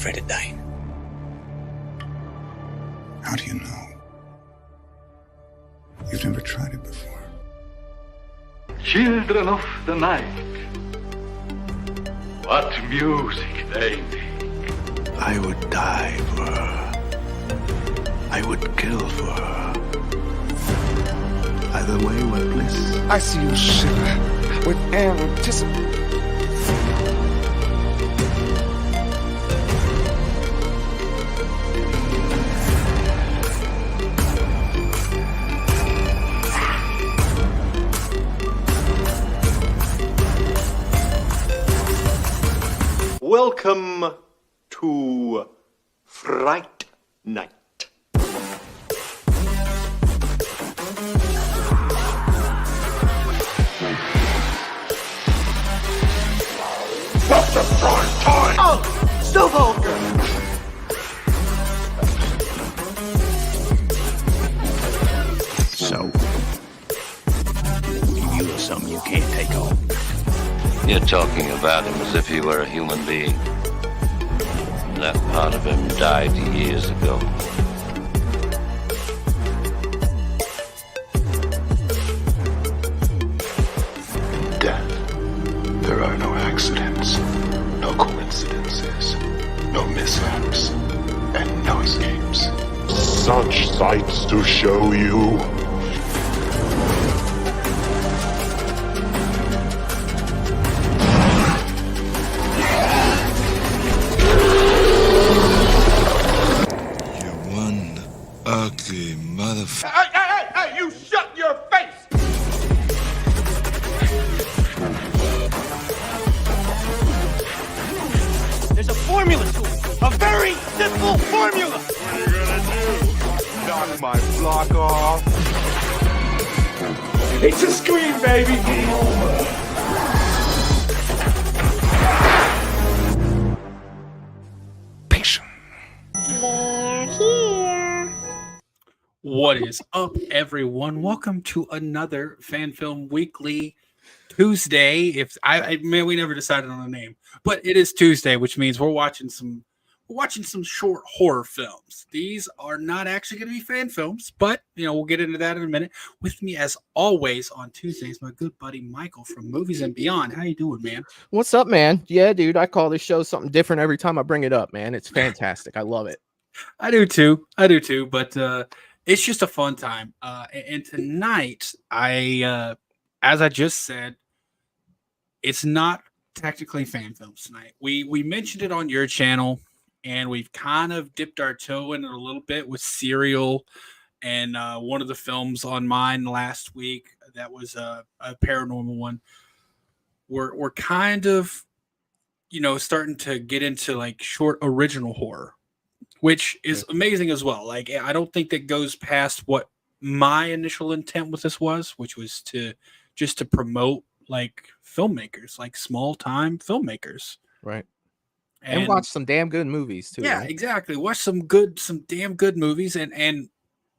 afraid of dying. How do you know? You've never tried it before. Children of the night, what music they make. I would die for her. I would kill for her. Either way, what bliss. I see you shiver with anticipation. Welcome to Fright Night. What's the prime time? Oh, so vulgar! So, you know something you can't take home. You're talking about him as if he were a human being. That part of him died years ago. Death. There are no accidents, no coincidences, no mishaps, and no escapes. Such sights to show you. Ugly motherfucker. Hey, you shut your face! There's a formula to it. A very simple formula. What are you gonna do? Knock my block off? It's a scream, baby! Game over. They're here. What is up, everyone? Welcome to another Fan Film Weekly Tuesday. If I man, we never decided on a name, but it is Tuesday, which means we're watching some short horror films. These are not actually going to be fan films, but we'll get into that in a minute. With me, as always, on Tuesdays, my good buddy Michael from Movies and Beyond. How you doing, man? What's up, man? Yeah, dude, I call this show something different every time I bring it up, man. It's fantastic. I love it. I do too. But it's just a fun time. And tonight, as I just said, it's not technically fan films tonight. We mentioned it on your channel, and we've kind of dipped our toe in it a little bit with Serial and one of the films on mine last week that was a paranormal one. We're kind of starting to get into like short original horror, which is amazing as well. Like, I don't think that goes past what my initial intent with this was, which was to promote like filmmakers, like small time filmmakers. Right. And watch some damn good movies too. Yeah, right? Exactly. Watch some damn good movies. And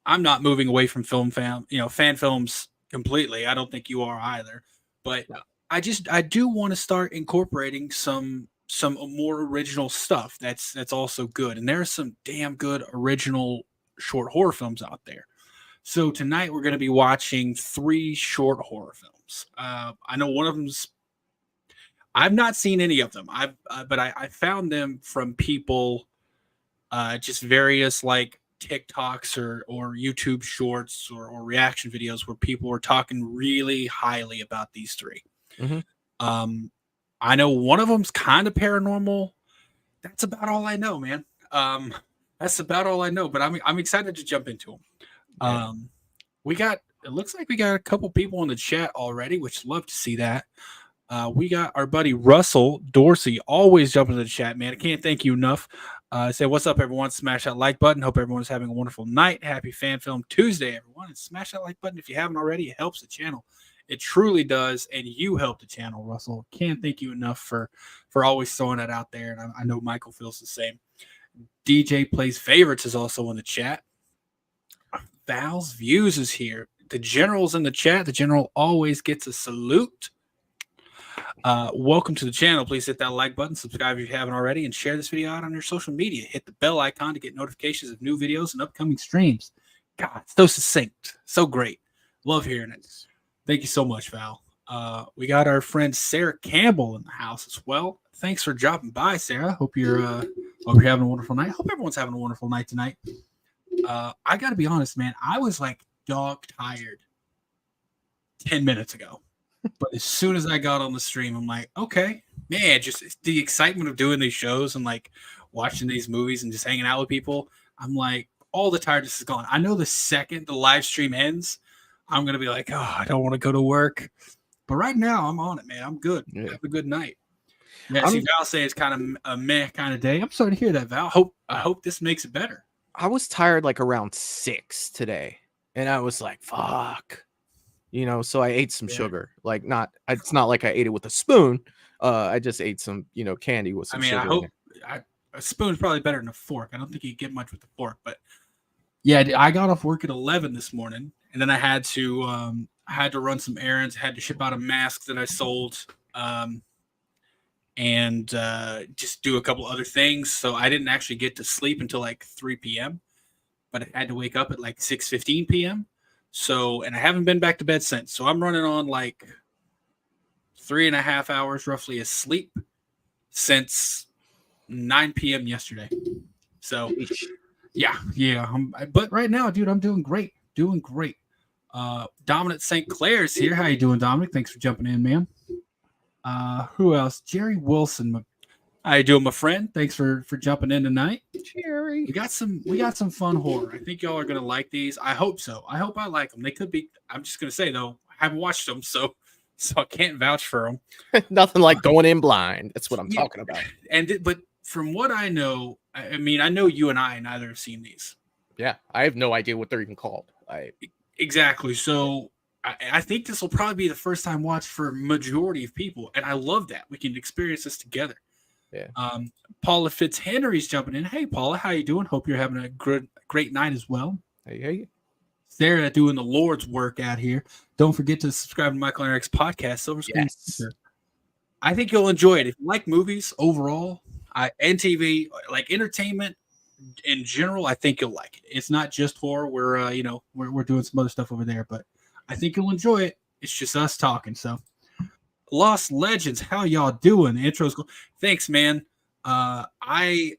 I'm not moving away from fan films completely. I don't think you are either. But no. I do want to start incorporating some more original stuff that's also good. And there's some damn good original short horror films out there. So tonight we're going to be watching 3 short horror films. I know one of them's, I've not seen any of them. But I found them from people, just various like TikToks or YouTube shorts or reaction videos where people were talking really highly about these 3. Mm-hmm. I know one of them's kind of paranormal. That's about all I know, man. That's about all I know. But I'm excited to jump into them. Yeah. It looks like we got a couple people in the chat already, which love to see that. We got our buddy Russell Dorsey always jumping in the chat, man. I can't thank you enough. Say what's up, everyone. Smash that like button. Hope everyone's having a wonderful night. Happy Fan Film Tuesday, everyone. And smash that like button if you haven't already. It helps the channel. It truly does, and you help the channel, Russell. Can't thank you enough for always throwing that out there, and I know Michael feels the same. DJ Plays Favorites is also in the chat. Val's Views is here. The General's in the chat. The General always gets a salute. Welcome to the channel. Please hit that like button, subscribe if you haven't already, and share this video out on your social media. Hit the bell icon to get notifications of new videos and upcoming streams. God, so succinct, so great. Love hearing it. Thank you so much, Val. We got our friend Sarah Campbell in the house as well. Thanks for dropping by, Sarah. Hope you're having a wonderful night. Hope everyone's having a wonderful night tonight. I got to be honest, man. I was like dog tired 10 minutes ago. But as soon as I got on the stream, I'm like, okay, man, just the excitement of doing these shows and like watching these movies and just hanging out with people. I'm like, all the tiredness is gone. I know the second the live stream ends, I'm going to be like, oh, I don't want to go to work. But right now, I'm on it, man. I'm good. Yeah. Have a good night. Yeah, see, Val say it's kind of a meh kind of day. I'm sorry to hear that, Val. I hope this makes it better. I was tired like around 6 today, and I was like, fuck. You know, so I ate some sugar. Like, it's not like I ate it with a spoon. I just ate some, candy with some sugar. I hope a spoon's probably better than a fork. I don't think you get much with a fork, but yeah, I got off work at 11 this morning, and then I had to run some errands. I had to ship out a mask that I sold, and just do a couple other things. So I didn't actually get to sleep until like 3 p.m., but I had to wake up at like 6:15 p.m. So, and I haven't been back to bed since. So I'm running on like 3.5 hours roughly of sleep since 9 p.m. yesterday. So yeah. But right now, dude, I'm doing great. Dominic St. Clair's here. How you doing, Dominic? Thanks for jumping in, man. Who else? Jerry Wilson. How you doing, my friend? Thanks for jumping in tonight. Jerry. We got some fun horror. I think y'all are gonna like these. I hope so. I hope I like them. They could be. I'm just gonna say though, I haven't watched them, so I can't vouch for them. Nothing like going in blind. That's what I'm talking about. But from what I know, I mean, I know you and I neither have seen these. Yeah, I have no idea what they're even called. Exactly. So I think this will probably be the first time watch for majority of people, and I love that we can experience this together. Yeah. Paula Fitzhenry's jumping in. Hey, Paula, how you doing? Hope you're having a great night as well. Hey. Sarah doing the Lord's work out here. Don't forget to subscribe to Michael and Eric's podcast, Silver Screen. Yes. I think you'll enjoy it. If you like movies overall, and TV, like entertainment in general, I think you'll like it. It's not just horror. We're doing some other stuff over there, but I think you'll enjoy it. It's just us talking. So, Lost Legends, how y'all doing? The intro's cool. Thanks, man. I'm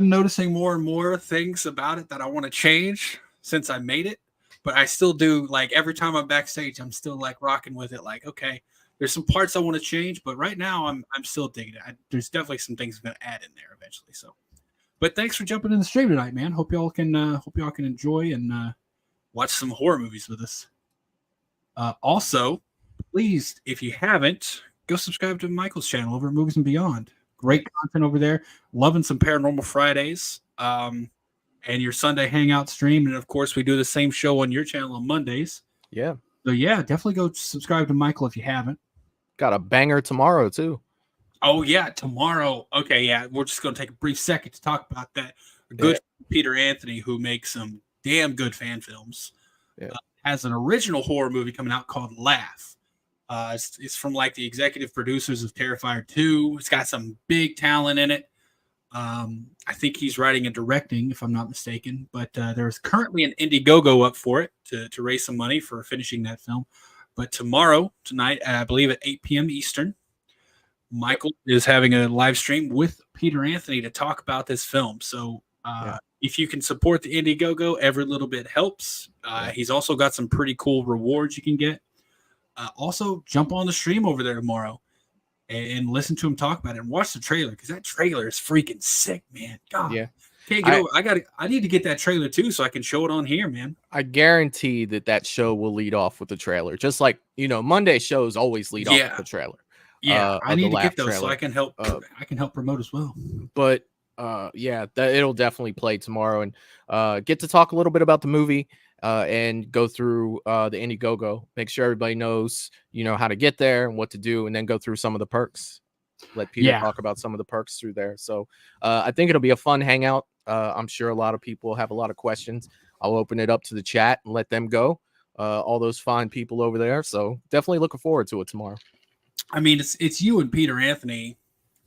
noticing more and more things about it that I want to change since I made it, but I still do. Like every time I'm backstage, I'm still like rocking with it. Like, okay, there's some parts I want to change, but right now I'm still digging it. There's definitely some things I'm gonna add in there eventually. So, but thanks for jumping in the stream tonight, man. Hope y'all can enjoy and watch some horror movies with us. Also, please, if you haven't, go subscribe to Michael's channel over at Movies and Beyond. Great content over there. Loving some Paranormal Fridays and your Sunday Hangout stream. And, of course, we do the same show on your channel on Mondays. Yeah. So, yeah, definitely go subscribe to Michael if you haven't. Got a banger tomorrow, too. Oh, yeah, tomorrow. Okay, yeah, we're just going to take a brief second to talk about that. Good Peter Anthony, who makes some damn good fan films, has an original horror movie coming out called Laugh. It's from like the executive producers of Terrifier 2. It's got some big talent in it. I think he's writing and directing, if I'm not mistaken. But there's currently an Indiegogo up for it to raise some money for finishing that film. But tonight, I believe at 8 p.m. Eastern, Michael is having a live stream with Peter Anthony to talk about this film. So if you can support the Indiegogo, every little bit helps. He's also got some pretty cool rewards you can get. Also, jump on the stream over there tomorrow and listen to him talk about it and watch the trailer because that trailer is freaking sick, man. God, can't get over. I need to get that trailer too so I can show it on here, man. I guarantee that show will lead off with the trailer, just like Monday shows always lead off with the trailer. Yeah, I need to get those so I can help. I can help promote as well. But it'll definitely play tomorrow and get to talk a little bit about the movie. And go through the Indiegogo. Make sure everybody knows, how to get there and what to do, and then go through some of the perks. Let Peter talk about some of the perks through there. So I think it'll be a fun hangout. I'm sure a lot of people have a lot of questions. I'll open it up to the chat and let them go. All those fine people over there. So definitely looking forward to it tomorrow. I mean, it's you and Peter Anthony.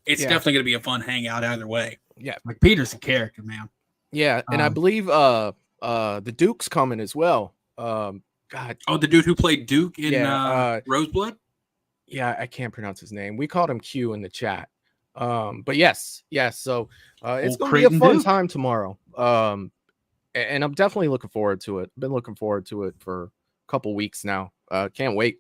It's Yeah. definitely going to be a fun hangout either way. Yeah. Like Peter's a character, man. Yeah, and I believe the Duke's coming as well. God. Oh, the dude who played Duke in Roseblood? Yeah, I can't pronounce his name. We called him Q in the chat. But yes. So it's going to be a fun time tomorrow. And I'm definitely looking forward to it. Been looking forward to it for a couple weeks now. Can't wait.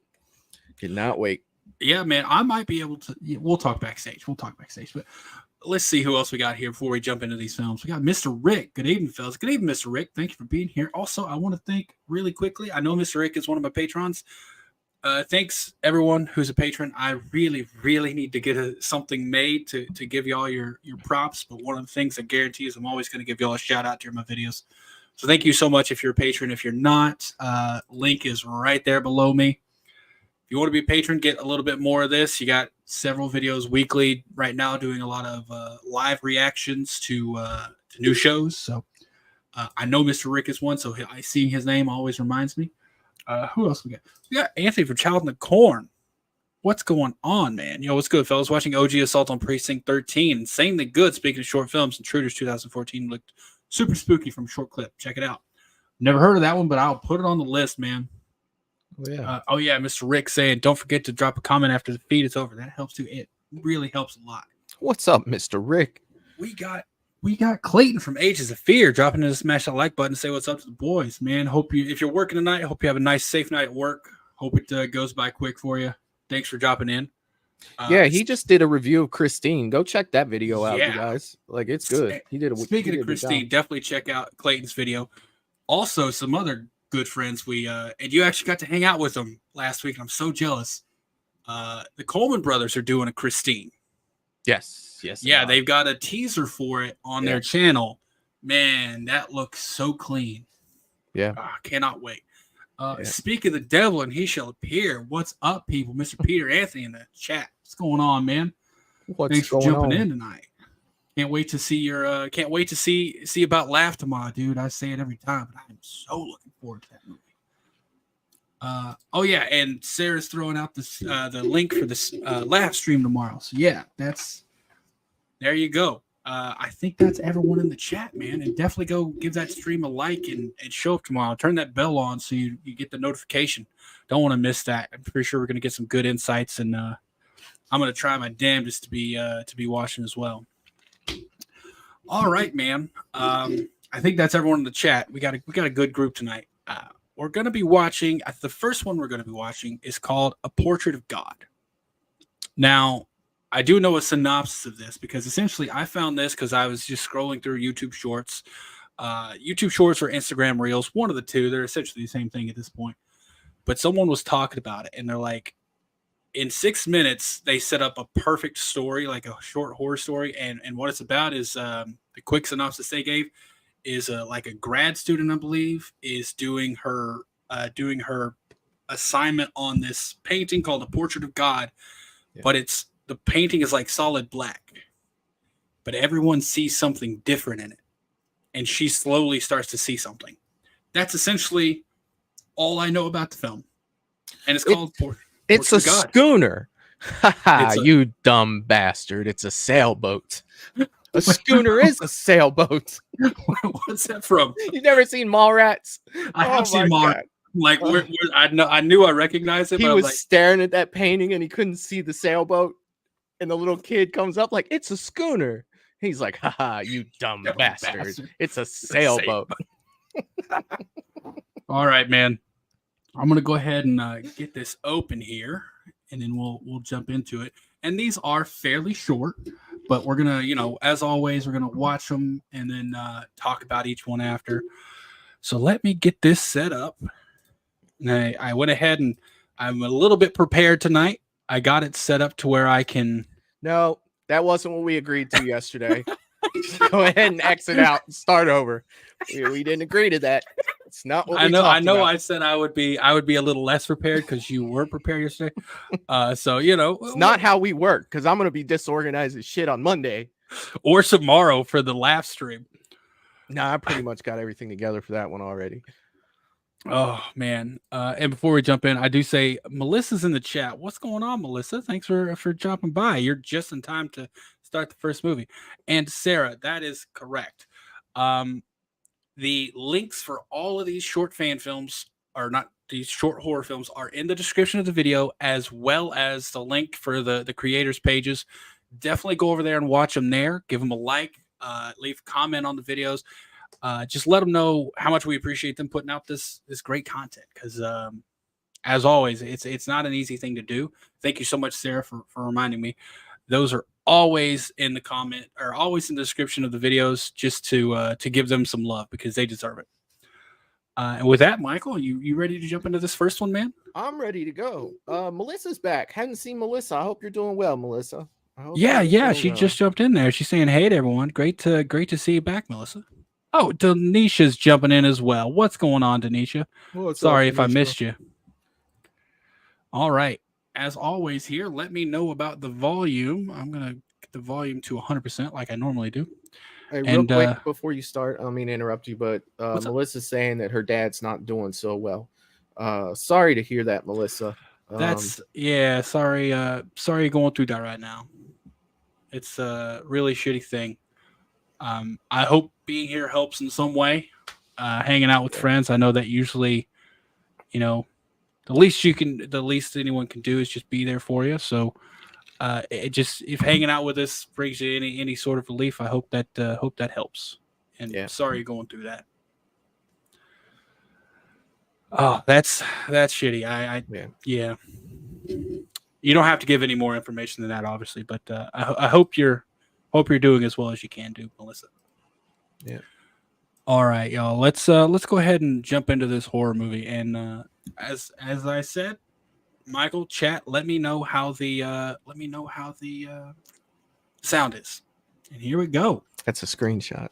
Cannot wait. Yeah, man. I might be able to. We'll talk backstage. But let's see who else we got here before we jump into these films. We got Mr. Rick. Good evening, fellas. Good evening, Mr. Rick. Thank you for being here. Also, I want to thank really quickly. I know Mr. Rick is one of my patrons. Thanks everyone who's a patron. I really, really need to get something made to give y'all your props. But one of the things I guarantee is I'm always going to give y'all a shout out during my videos. So thank you so much if you're a patron. If you're not, link is right there below me. If you want to be a patron, get a little bit more of this. You got several videos weekly right now doing a lot of live reactions to new shows. So I know Mr. Rick is one, so seeing his name always reminds me. Who else we got? We got Anthony from Child in the Corn. What's going on, man? Yo, what's good, fellas? Watching OG Assault on Precinct 13. Insanely good. Speaking of short films, Intruders 2014 looked super spooky from Short Clip. Check it out. Never heard of that one, but I'll put it on the list, man. Oh, yeah. Mr. Rick saying, don't forget to drop a comment after the feed is over. That helps too. It really helps a lot. What's up, Mr. Rick? We got Clayton from Ages of Fear dropping in to smash that like button and say what's up to the boys, man. If you're working tonight, hope you have a nice, safe night at work. Hope it goes by quick for you. Thanks for dropping in. Yeah, he just did a review of Christine. Go check that video out, you guys. Like, it's good. He did. Speaking of Christine, definitely check out Clayton's video. Also, some other good friends and you actually got to hang out with them last week, and I'm so jealous. The Coleman brothers are doing a Christine. Yes. Yeah, they've got a teaser for it on their channel. Man, that looks so clean. Yeah. Cannot wait. Speak of the devil, and he shall appear. What's up, people? Mr. Peter Anthony in the chat. What's going on, man? Thanks for jumping in tonight. Can't wait to see your. Can't wait to see about Laugh tomorrow, dude. I say it every time, but I'm so looking forward to that movie. Oh yeah, and Sarah's throwing out this the link for this Laugh stream tomorrow. So yeah, there you go. I think that's everyone in the chat, man. And definitely go give that stream a like and show up tomorrow. Turn that bell on so you get the notification. Don't want to miss that. I'm pretty sure we're going to get some good insights, and I'm going to try my damnedest to be watching as well. All right, man. I think that's everyone in the chat. We got a good group tonight. We're going to be watching. The first one we're going to be watching is called A Portrait of God. Now, I do know a synopsis of this because essentially I found this because I was just scrolling through YouTube Shorts. YouTube Shorts or Instagram Reels, one of the two. They're essentially the same thing at this point. But someone was talking about it, and they're like, in 6 minutes, they set up a perfect story, like a short horror story. And what it's about is the quick synopsis they gave is like a grad student, I believe, is doing her assignment on this painting called A Portrait of God. Yeah. But the painting is like solid black, but everyone sees something different in it. And she slowly starts to see something. That's essentially all I know about the film. And it's called It's a schooner. You dumb bastard. It's a sailboat. A schooner is a sailboat. What's that from? You've never seen Mallrats? I have seen Mallrats. Like I knew I recognized it. He but was like, staring at that painting and he couldn't see the sailboat. And the little kid comes up like, it's a schooner. He's like, haha, you dumb bastard. It's a sailboat. All right, man. I'm gonna go ahead and get this open here, and then we'll jump into it. And these are fairly short, but we're gonna, as always, we're gonna watch them and then talk about each one after. So let me get this set up. And I went ahead and I'm a little bit prepared tonight. I got it set up to where I can. No, that wasn't what we agreed to yesterday. Go ahead and exit out and start over. We didn't agree to that. It's not what we talked about. I said I would be a little less prepared because you weren't prepared yesterday. So it's not how we work, because I'm gonna be disorganized as shit on Monday or tomorrow for the Laugh stream. No, I pretty much got everything together for that one already. Oh man! And before we jump in, I do say Melissa's in the chat. What's going on, Melissa? Thanks for dropping by. You're just in time to start the first movie. And Sarah, that is correct. The links for all of these short fan films are not these short horror films are in the description of the video, as well as the link for the creators pages. Definitely go over there and watch them there. Give them a like, leave a comment on the videos. Just let them know how much we appreciate them putting out this great content, because as always, it's not an easy thing to do. Thank you so much, Sarah, for reminding me. Those are always in the comment, or always in the description of the videos, just to give them some love, because they deserve it. And with that, Michael, you ready to jump into this first one, man? I'm ready to go. Melissa's back. Hadn't seen Melissa. I hope you're doing well, Melissa. Yeah. She just jumped in there. She's saying, "Hey, to everyone. Great to see you back, Melissa." Oh, Denisha's jumping in as well. What's going on, Denisha? Sorry if I missed you. All right. As always here, let me know about the volume. I'm going to get the volume to 100% like I normally do. Hey, real quick, before you start, I don't mean to interrupt you, but Melissa's saying that her dad's not doing so well. Sorry to hear that, Melissa. Sorry you're going through that right now. It's a really shitty thing. I hope being here helps in some way. Hanging out with friends. I know that usually, the least anyone can do is just be there for you. So, if hanging out with us brings you any sort of relief, I hope that helps. And sorry you're going through that. Oh, that's shitty. Yeah. You don't have to give any more information than that, obviously, but I hope you're doing as well as you can do, Melissa. Yeah. All right, y'all. Let's go ahead and jump into this horror movie. And as I said, Michael, chat, let me know how the sound is. And here we go. That's a screenshot.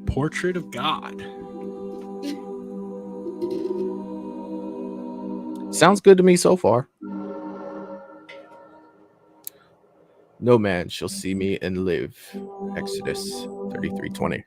Portrait of God. Sounds good to me so far. No man shall see me and live. Exodus 33:20.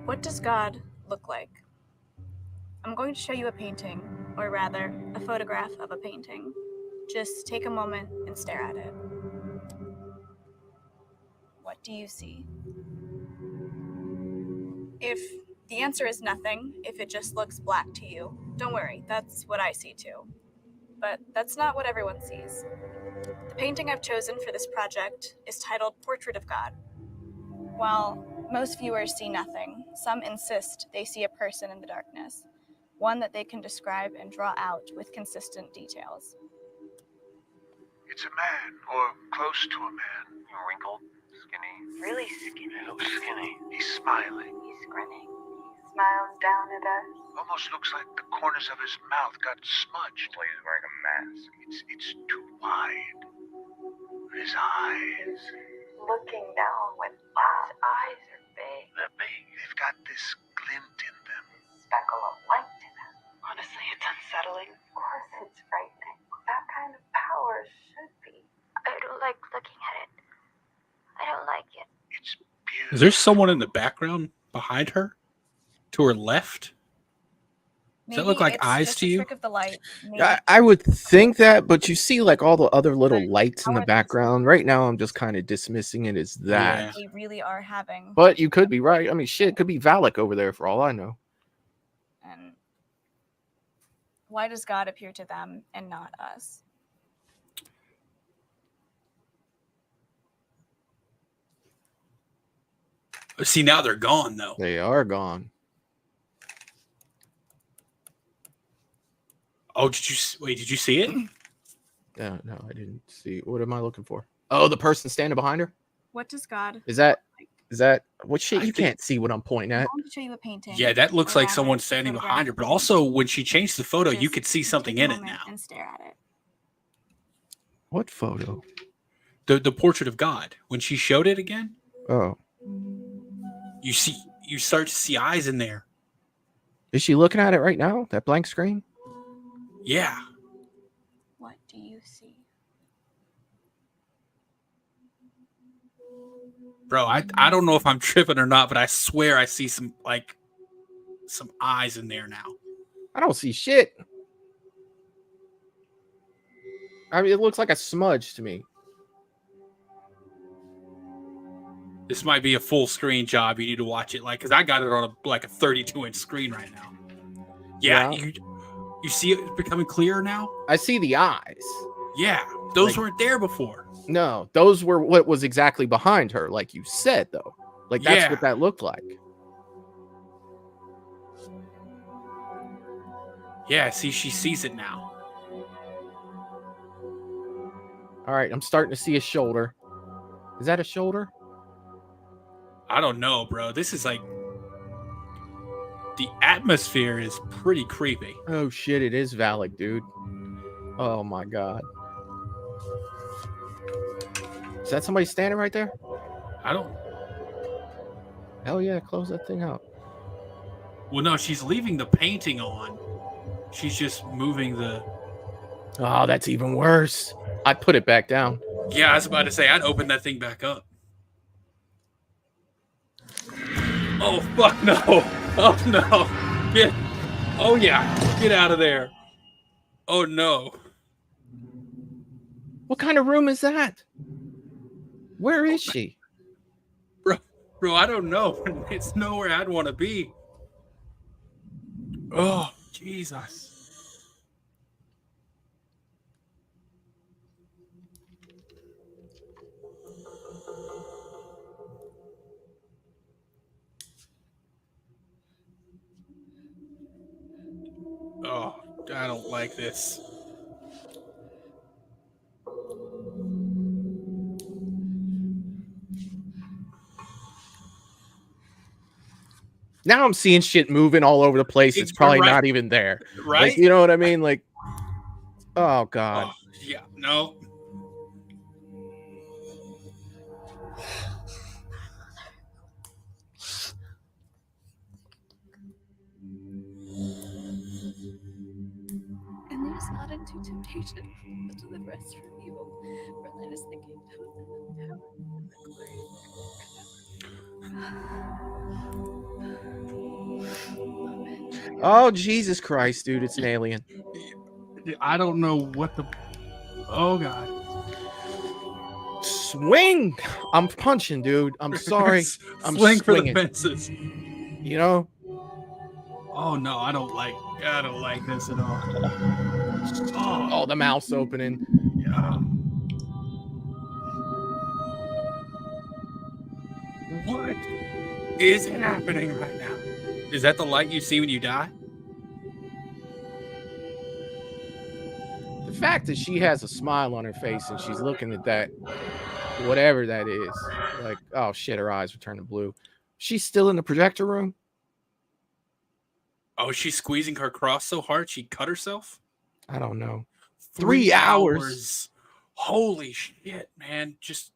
What does God look like? I'm going to show you a painting, or rather, a photograph of a painting. Just take a moment and stare at it. What do you see? If the answer is nothing, if it just looks black to you, don't worry, that's what I see too. But that's not what everyone sees. The painting I've chosen for this project is titled Portrait of God. While most viewers see nothing, some insist they see a person in the darkness, one that they can describe and draw out with consistent details. It's a man, or close to a man. Wrinkled, skinny. Really skinny. He looks skinny. He's smiling. He's grinning. He smiles down at us. Almost looks like the corners of his mouth got smudged. Like he's wearing a mask. It's too wide. His eyes. Looking down with his eyes are big. They're big. They've got this glint in them. Speckle of light to them. Honestly, it's unsettling. Of course it's frightening. That kind of power should be. I don't like looking at it. I don't like it. It's beautiful. Is there someone in the background behind her? To her left? Does that look like eyes to you? Trick of the light. I would think that, but you see like all the other little lights in the background. Right now, I'm just kind of dismissing it as that. We really are having. But you could be right. I mean, shit, it could be Valak over there for all I know. And why does God appear to them and not us? See, now they're gone, though. They are gone. Oh, did you see it? No, I didn't see. What am I looking for? Oh, the person standing behind her? What does God Is that what shit? You can't see what I'm pointing at. I'm going to show you a painting. Yeah, that looks like someone standing behind her. But also, when she changed the photo, you could see something in it now. And stare at it. What photo? The portrait of God. When she showed it again, Oh, you start to see eyes in there. is she looking at it right now? That blank screen? Yeah. What do you see? Bro, I don't know if I'm tripping or not, but I swear I see some eyes in there now. I don't see shit. I mean, it looks like a smudge to me. This might be a full screen job. You need to watch it because I got it on a 32-inch screen right now. Yeah, you see it becoming clearer now? I see the eyes. Yeah, those weren't there before. No, those were what was exactly behind her, like you said, though. Like, that's what that looked like. Yeah, see, she sees it now. All right, I'm starting to see a shoulder. Is that a shoulder? I don't know, bro. This is like... The atmosphere is pretty creepy. Oh, shit, it is Valak, dude. Oh, my God. Is that somebody standing right there? I don't... Hell yeah, close that thing out. Well, no, she's leaving the painting on. She's just moving the... Oh, that's even worse. I put it back down. Yeah, I was about to say, I'd open that thing back up. Oh, fuck no. Oh, no. Oh, yeah. Get out of there. Oh, no. What kind of room is that? Where is she? Bro, I don't know. It's nowhere I'd want to be. Oh, Jesus. Oh, I don't like this. Now I'm seeing shit moving all over the place. It's probably not even there. Right? Like, you know what I mean? Like, oh, God. Oh, yeah, no. And lead us not into temptation, but deliver us from evil. For thine is the kingdom, and the power, and the glory. Oh, Jesus Christ, dude. It's an alien. I don't know what the... Oh, God. Swing! I'm punching, dude. I'm sorry. I'm Swing for the swinging. fences. You know? Oh, no, I don't like this at all. Oh, the mouth's opening. Yeah. What is happening right now? Is that the light you see when you die? The fact that she has a smile on her face and she's looking at that, whatever that is, like, oh shit, her eyes are turning blue. She's still in the projector room? Oh, she's squeezing her cross so hard she cut herself? I don't know. 3 hours. Holy shit, man. Just...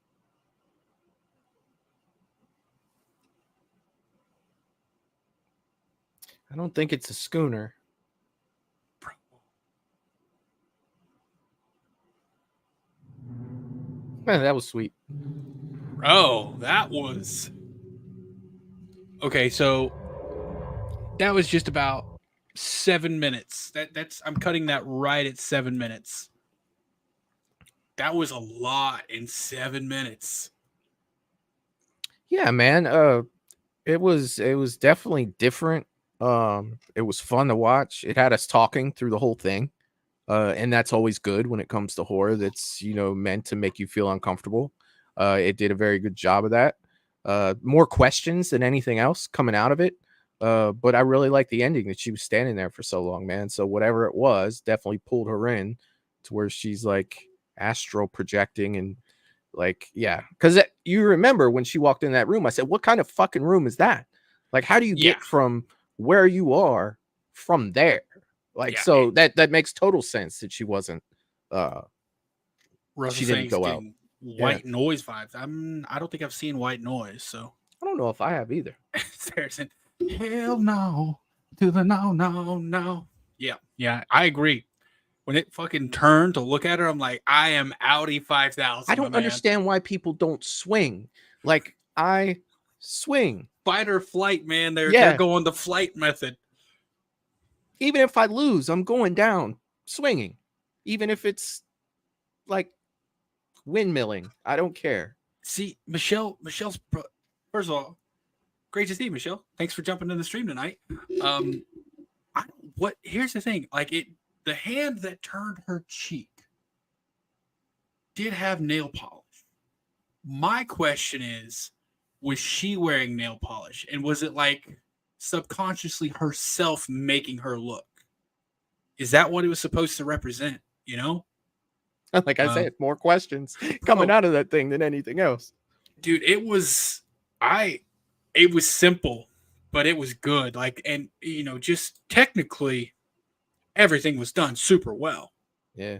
I don't think it's a schooner. Man, that was sweet. Oh, that was... Okay, so that was just about 7 minutes. That's I'm cutting that right at 7 minutes. That was a lot in 7 minutes. Yeah, man. It was definitely different. It was fun to watch. It had us talking through the whole thing. And that's always good when it comes to horror that's, you know, meant to make you feel uncomfortable. It did a very good job of that. More questions than anything else coming out of it. But I really like the ending that she was standing there for so long, man. So whatever it was definitely pulled her in to where she's like astral projecting and like, yeah. Because you remember when she walked in that room, I said, what kind of fucking room is that? Like, how do you get from where you are from there? Like, so that makes total sense that she wasn't Russell she didn't saying go out. getting White Noise vibes. I don't think I've seen White Noise, so I don't know if I have either. there's an hell no to the no. Yeah, I agree. When it fucking turned to look at her, I'm like, I am Audi 5000. I don't understand why people don't swing. Like I swing. Fight or flight, man. They're Yeah. going the flight method. Even if I lose, I'm going down swinging. Even if it's like windmilling, I don't care. See, Michelle's first of all, great to see you, Michelle. Thanks for jumping in the stream tonight. Here's the thing, like the hand that turned her cheek did have nail polish. My question is, was she wearing nail polish? And was it like subconsciously herself making her look? Is that what it was supposed to represent? You know? Like I said, more questions coming out of that thing than anything else. Dude, it was simple, but it was good. Like, and just technically everything was done super well. Yeah.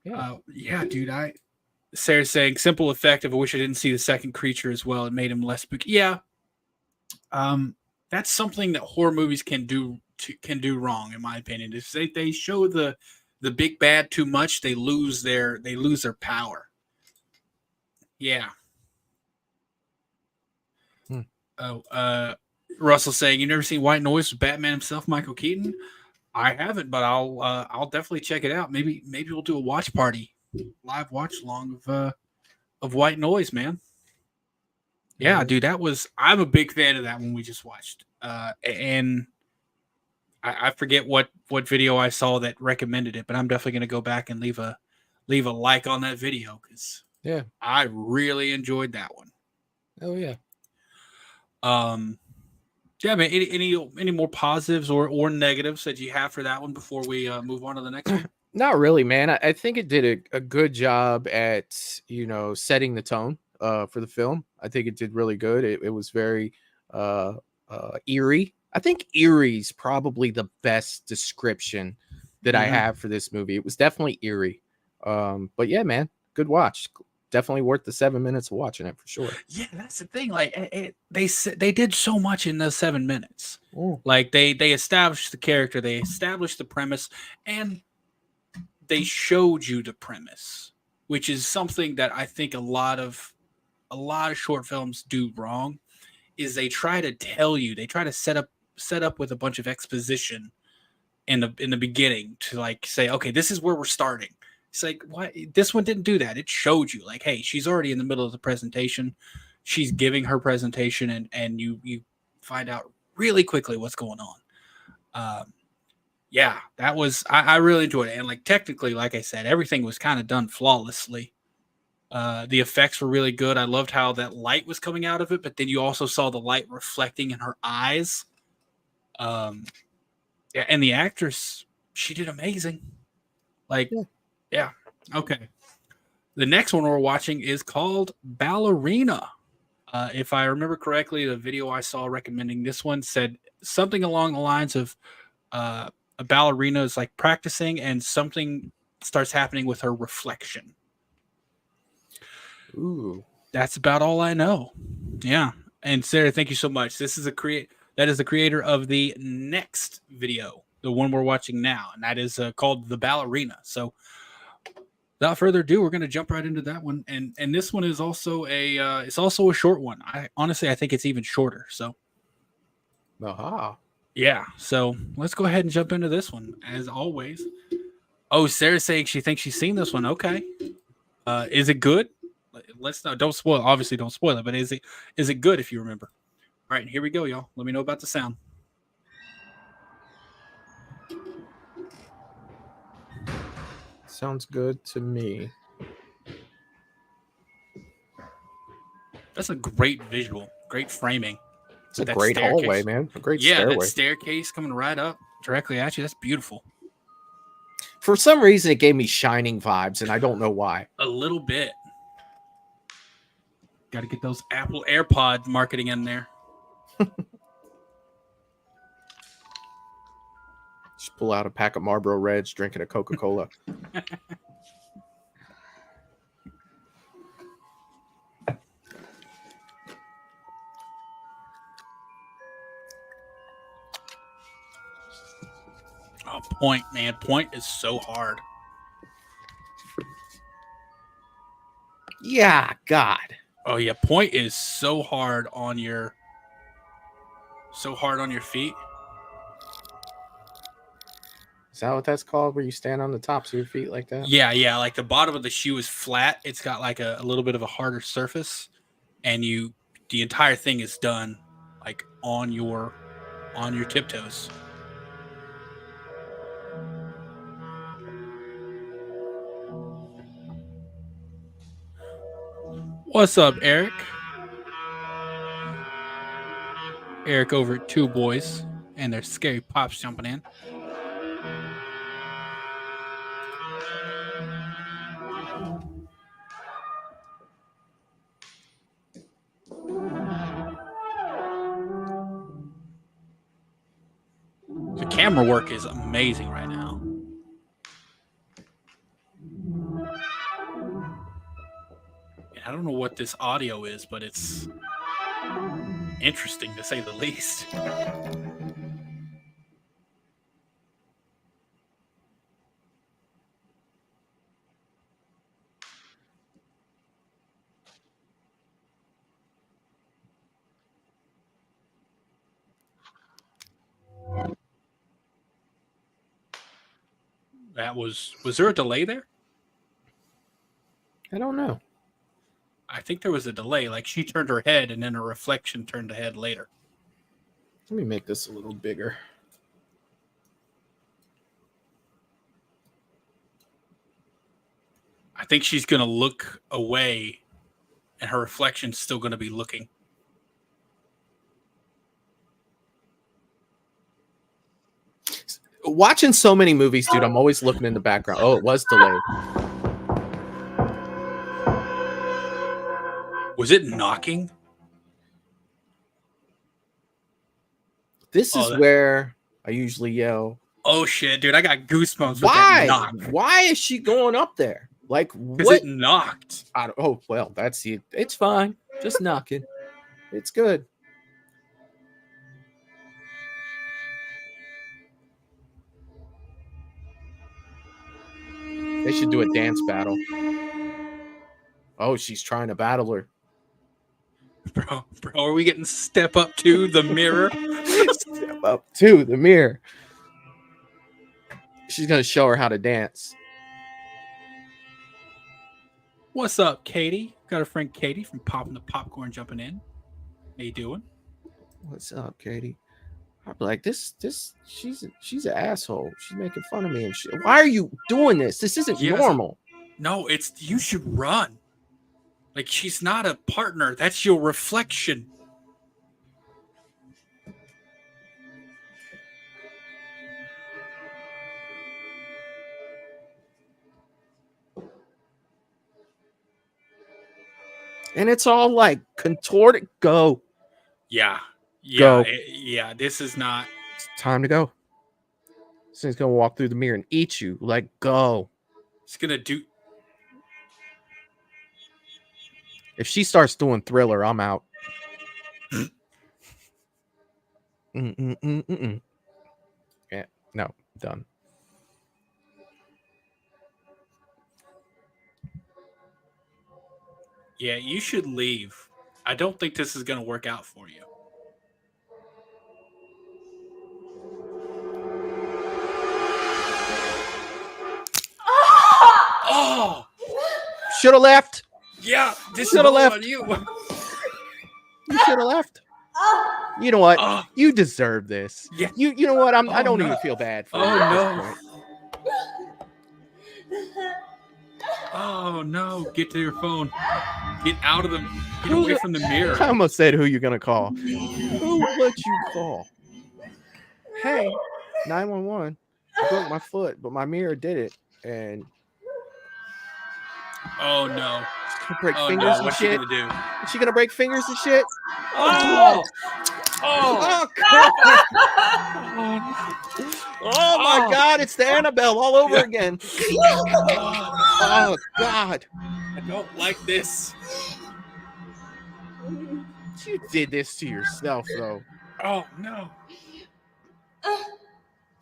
Yeah, dude. Sarah's saying simple, effective. I wish I didn't see the second creature as well. It made him less spooky. Yeah. That's something that horror movies can do wrong, in my opinion. If they show the big bad too much, they lose their power. Yeah. Russell saying, "You've never seen White Noise with Batman himself, Michael Keaton?" I haven't, but I'll definitely check it out. Maybe we'll do a watch party, live watch along of White Noise, man. Yeah, dude, I'm a big fan of that one we just watched. And I forget what video I saw that recommended it, but I'm definitely gonna go back and leave a like on that video because I really enjoyed that one. Oh yeah. Yeah, man. Any more positives or negatives that you have for that one before we move on to the next one? Not really, man. I think it did a good job at setting the tone for the film. I think it did really good. It was very eerie. I think eerie's probably the best description that I have for this movie. It was definitely eerie. But yeah, man, good watch. Definitely worth the 7 minutes of watching it for sure. Yeah, that's the thing. Like they did so much in those 7 minutes. Like they established the character, they established the premise, and they showed you the premise, which is something that I think a lot of short films do wrong. Is they try to tell you, they try to set up with a bunch of exposition in the beginning to like say, okay, this is where we're starting. It's like, what? This one didn't do that. It showed you, like, hey, she's already in the middle of the presentation. She's giving her presentation, and you find out really quickly what's going on. Yeah, that was I really enjoyed it, and like technically, like I said, everything was kind of done flawlessly. The effects were really good. I loved how that light was coming out of it, but then you also saw the light reflecting in her eyes. Yeah, and the actress, she did amazing. Like. Yeah. Okay. The next one we're watching is called Ballerina. If I remember correctly, the video I saw recommending this one said something along the lines of a ballerina is like practicing and something starts happening with her reflection. Ooh. That's about all I know. Yeah. And Sarah, thank you so much. That is the creator of the next video, the one we're watching now, and that is called The Ballerina. So without further ado, we're going to jump right into that one, and this one is also a short one. I think it's even shorter. So, yeah. So let's go ahead and jump into this one as always. Oh, Sarah's saying she thinks she's seen this one. Okay, is it good? Let's not. Don't spoil. Obviously, don't spoil it. But is it good if you remember? All right, here we go, y'all. Let me know about the sound. Sounds good to me. That's a great visual, great framing. It's a great hallway, man. A great stairway. That staircase coming right up directly at you. That's beautiful. For some reason, it gave me Shining vibes, and I don't know why. A little bit. Got to get those Apple AirPod marketing in there. Just pull out a pack of Marlboro Reds, drinking a Coca-Cola. Point, man. Point is so hard. Yeah, God. Oh yeah, Point is so hard on your feet. Is that what that's called? Where you stand on the tops of your feet like that? Yeah. Like the bottom of the shoe is flat. It's got like a little bit of a harder surface, and the entire thing is done like on your tiptoes. What's up, Eric? Eric over at Two Boys and their scary pops jumping in. The camera work is amazing right now. I don't know what this audio is, but it's interesting to say the least. Was there a delay there? I don't know. I think there was a delay. Like she turned her head and then her reflection turned the head later. Let me make this a little bigger. I think she's going to look away and her reflection's still going to be looking. Watching so many movies, dude, I'm always looking in the background. Oh, it was delayed. Was it knocking? This is where I usually yell. Oh shit, dude! I got goosebumps. Why? With that knock. Why is she going up there? Like what? It knocked. Oh well, that's it. It's fine. Just knocking. It's good. They should do a dance battle. Oh, she's trying to battle her. Bro, are we getting step up to the mirror? Step up to the mirror. She's going to show her how to dance. What's up, Katie? Got a friend Katie from Popping the Popcorn jumping in. How you doing? What's up, Katie? I'm like, she's an asshole. She's making fun of me and shit. Why are you doing this? This isn't normal. No, you should run. Like, she's not a partner. That's your reflection. And it's all like contorted. Go. Yeah. Go. Yeah, this is not. It's time to go. This thing's going to walk through the mirror and eat you. Like, go. It's going to do. If she starts doing Thriller, I'm out. Yeah, no, done. Yeah, you should leave. I don't think this is going to work out for you. Oh! Should have left. Yeah, this should have left. On you. You should have left. You know what? You deserve this. Yeah. You know what? I don't even feel bad for you. Oh no. Oh no. Get to your phone. Get out of them. Get away from the mirror. I almost said who you're gonna call. Who would you call? Hey, 911. I broke my foot, but my mirror did it. And oh no. Break fingers and what's shit. She gonna do? Is she gonna break fingers and shit? Oh! Oh my God! It's the Annabelle all over again. Oh God! I don't like this. You did this to yourself, though. Oh no!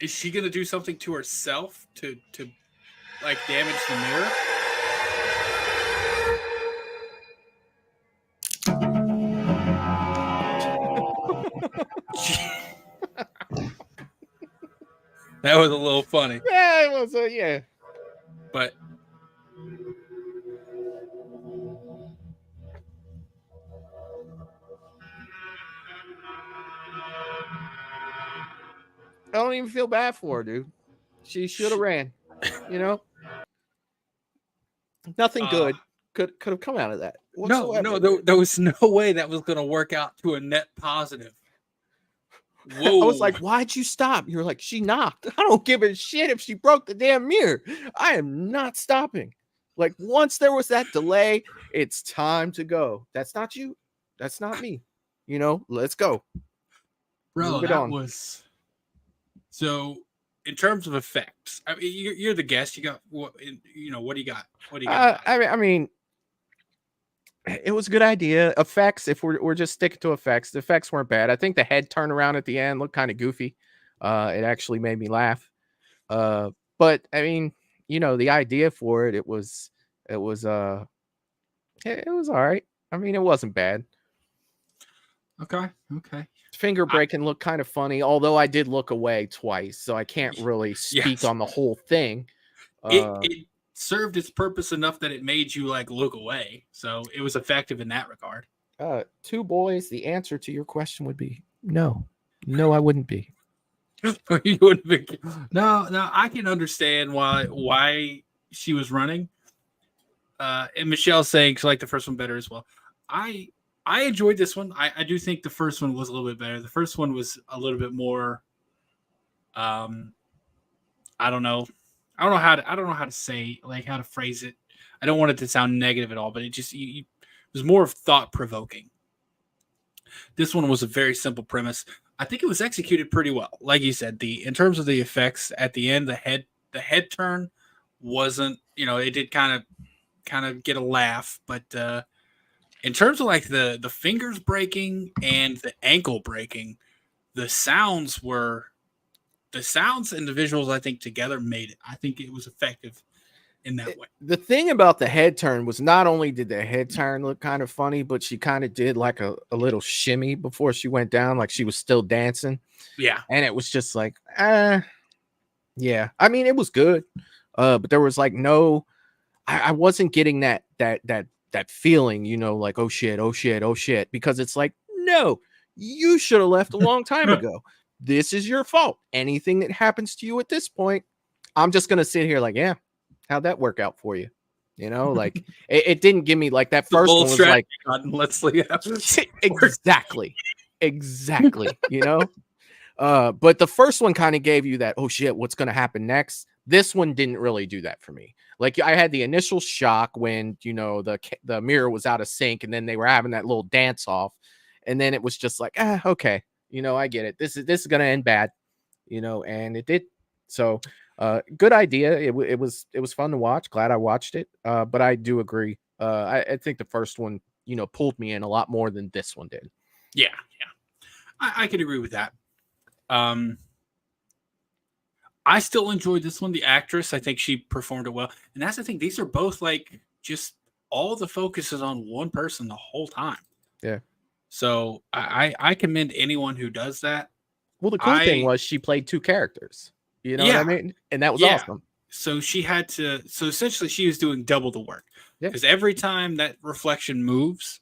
Is she gonna do something to herself to like damage the mirror? That was a little funny. Yeah, it was. Yeah. But I don't even feel bad for her, dude. She should have ran. You know, nothing good could have come out of that. No, there was no way that was going to work out to a net positive. Whoa. I was like, why'd you stop? You're like, she knocked. I don't give a shit if she broke the damn mirror. I am not stopping. Like, once there was that delay, it's time to go. That's not you. That's not me. You know, let's go. Bro, that was so. In terms of effects, I mean, you're the guest. You got what? What do you got? What do you got? I mean, it was a good idea. Effects, if we're just sticking to effects, the effects weren't bad. I think the head turnaround at the end looked kind of goofy. It actually made me laugh. But I mean, the idea for it was all right. I mean, it wasn't bad. Okay. Finger breaking looked kind of funny, although I did look away twice, so I can't really speak on the whole thing. It served its purpose enough that it made you like look away, so it was effective in that regard. Two boys. The answer to your question would be no. I wouldn't be. You wouldn't be. No, I can understand why she was running. And Michelle's saying she liked the first one better as well. I enjoyed this one. I do think the first one was a little bit better. The first one was a little bit more. I don't know how to say, like, how to phrase it. I don't want it to sound negative at all, but it just it was more thought provoking. This one was a very simple premise. I think it was executed pretty well. Like you said, in terms of the effects at the end, the head turn wasn't. It did kind of get a laugh, but. In terms of like the fingers breaking and the ankle breaking, the sounds and the visuals, I think, together made it. I think it was effective in that way. The thing about the head turn was not only did the head turn look kind of funny, but she kind of did like a little shimmy before she went down, like she was still dancing. Yeah. And it was just like, yeah. I mean, it was good. But there was like I wasn't getting that feeling, like, oh shit, because it's like, no, you should have left a long time ago. This is your fault. Anything that happens to you at this point, I'm just going to sit here like, yeah, how'd that work out for you? Like it didn't give me like that first one was like, let's see. exactly. But the first one kind of gave you that, oh shit, what's going to happen next? This one didn't really do that for me. Like, I had the initial shock when, the mirror was out of sync and then they were having that little dance off. And then it was just like, okay, I get it. This is going to end bad, and it did. So good idea. It was fun to watch. Glad I watched it. But I do agree. I think the first one, pulled me in a lot more than this one did. Yeah. I could agree with that. I still enjoyed this one. The actress, I think she performed it well. And that's the thing. These are both like just all the focus is on one person the whole time. Yeah. So I commend anyone who does that. Well, the cool thing was she played two characters. You know what I mean? And that was awesome. So essentially she was doing double the work. Because every time that reflection moves,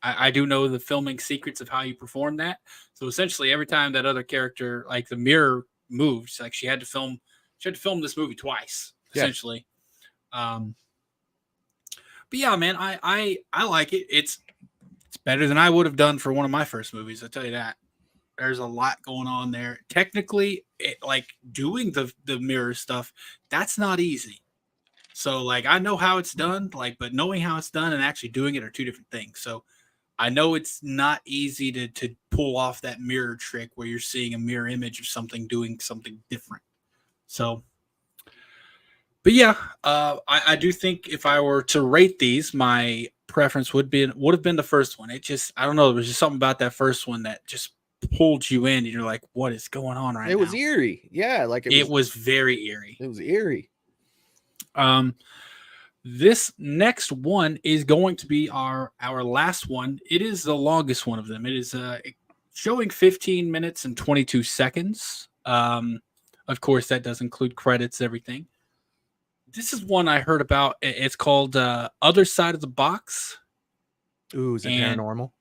I do know the filming secrets of how you perform that. So essentially every time that other character, like the mirror moved, like she had to film this movie twice, essentially. But yeah, man, I like it. It's better than I would have done for one of my first movies. I'll tell you that. There's a lot going on there. Technically, like doing the mirror stuff, that's not easy. So like I know how it's done, but knowing how it's done and actually doing it are two different things. So I know it's not easy to pull off that mirror trick where you're seeing a mirror image of something doing something different. So, but yeah, I do think if I were to rate these, my preference would have been the first one. It just, I don't know, there was just something about that first one that just pulled you in, and you're like, "What is going on right now?" It was eerie. Yeah, like it was very eerie. It was eerie. This next one is going to be our last one. It is the longest one of them. It is showing 15 minutes and 22 seconds. Of course, that does include credits, everything. This is one I heard about. It's called Other Side of the Box. Ooh, is it paranormal?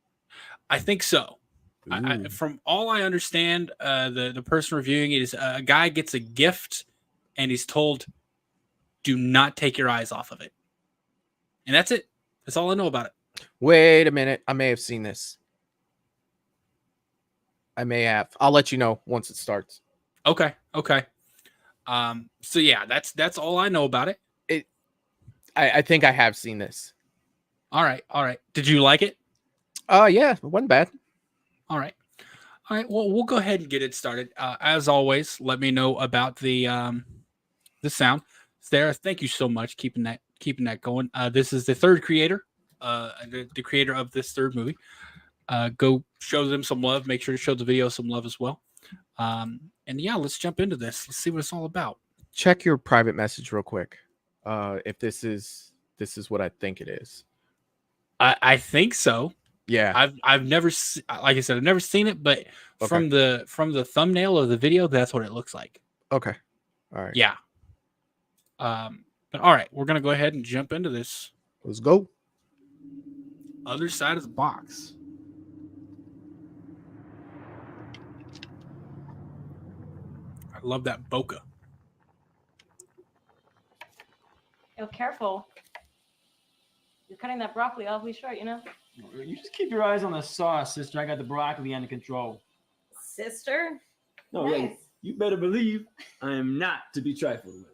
I think so. From all I understand, the person reviewing it is a guy gets a gift, and he's told, "Do not take your eyes off of it." And that's it. That's all I know about it. Wait a minute. I may have seen this. I may have. I'll let you know once it starts. Okay. So yeah, that's all I know about it. I think I have seen this. All right. Did you like it? Yeah, it wasn't bad. All right. Well, we'll go ahead and get it started. As always, let me know about the sound. Sarah, thank you so much keeping that going. This is the third creator, the creator of this third movie. Go show them some love. Make sure to show the video some love as well. And yeah, let's jump into this. Let's see what it's all about. Check your private message real quick. If this is what I think it is. I think so. Yeah. I've never like I said, I've never seen it, but from the thumbnail of the video, that's what it looks like. Okay. All right. Yeah. But all right, we're gonna go ahead and jump into this. Let's go. Other Side of the Box. I love that bokeh. Yo, careful. You're cutting that broccoli awfully short, you know? You just keep your eyes on the sauce, sister. I got the broccoli under control. Sister? No, Nice. yeah, you better believe I am not to be trifled with.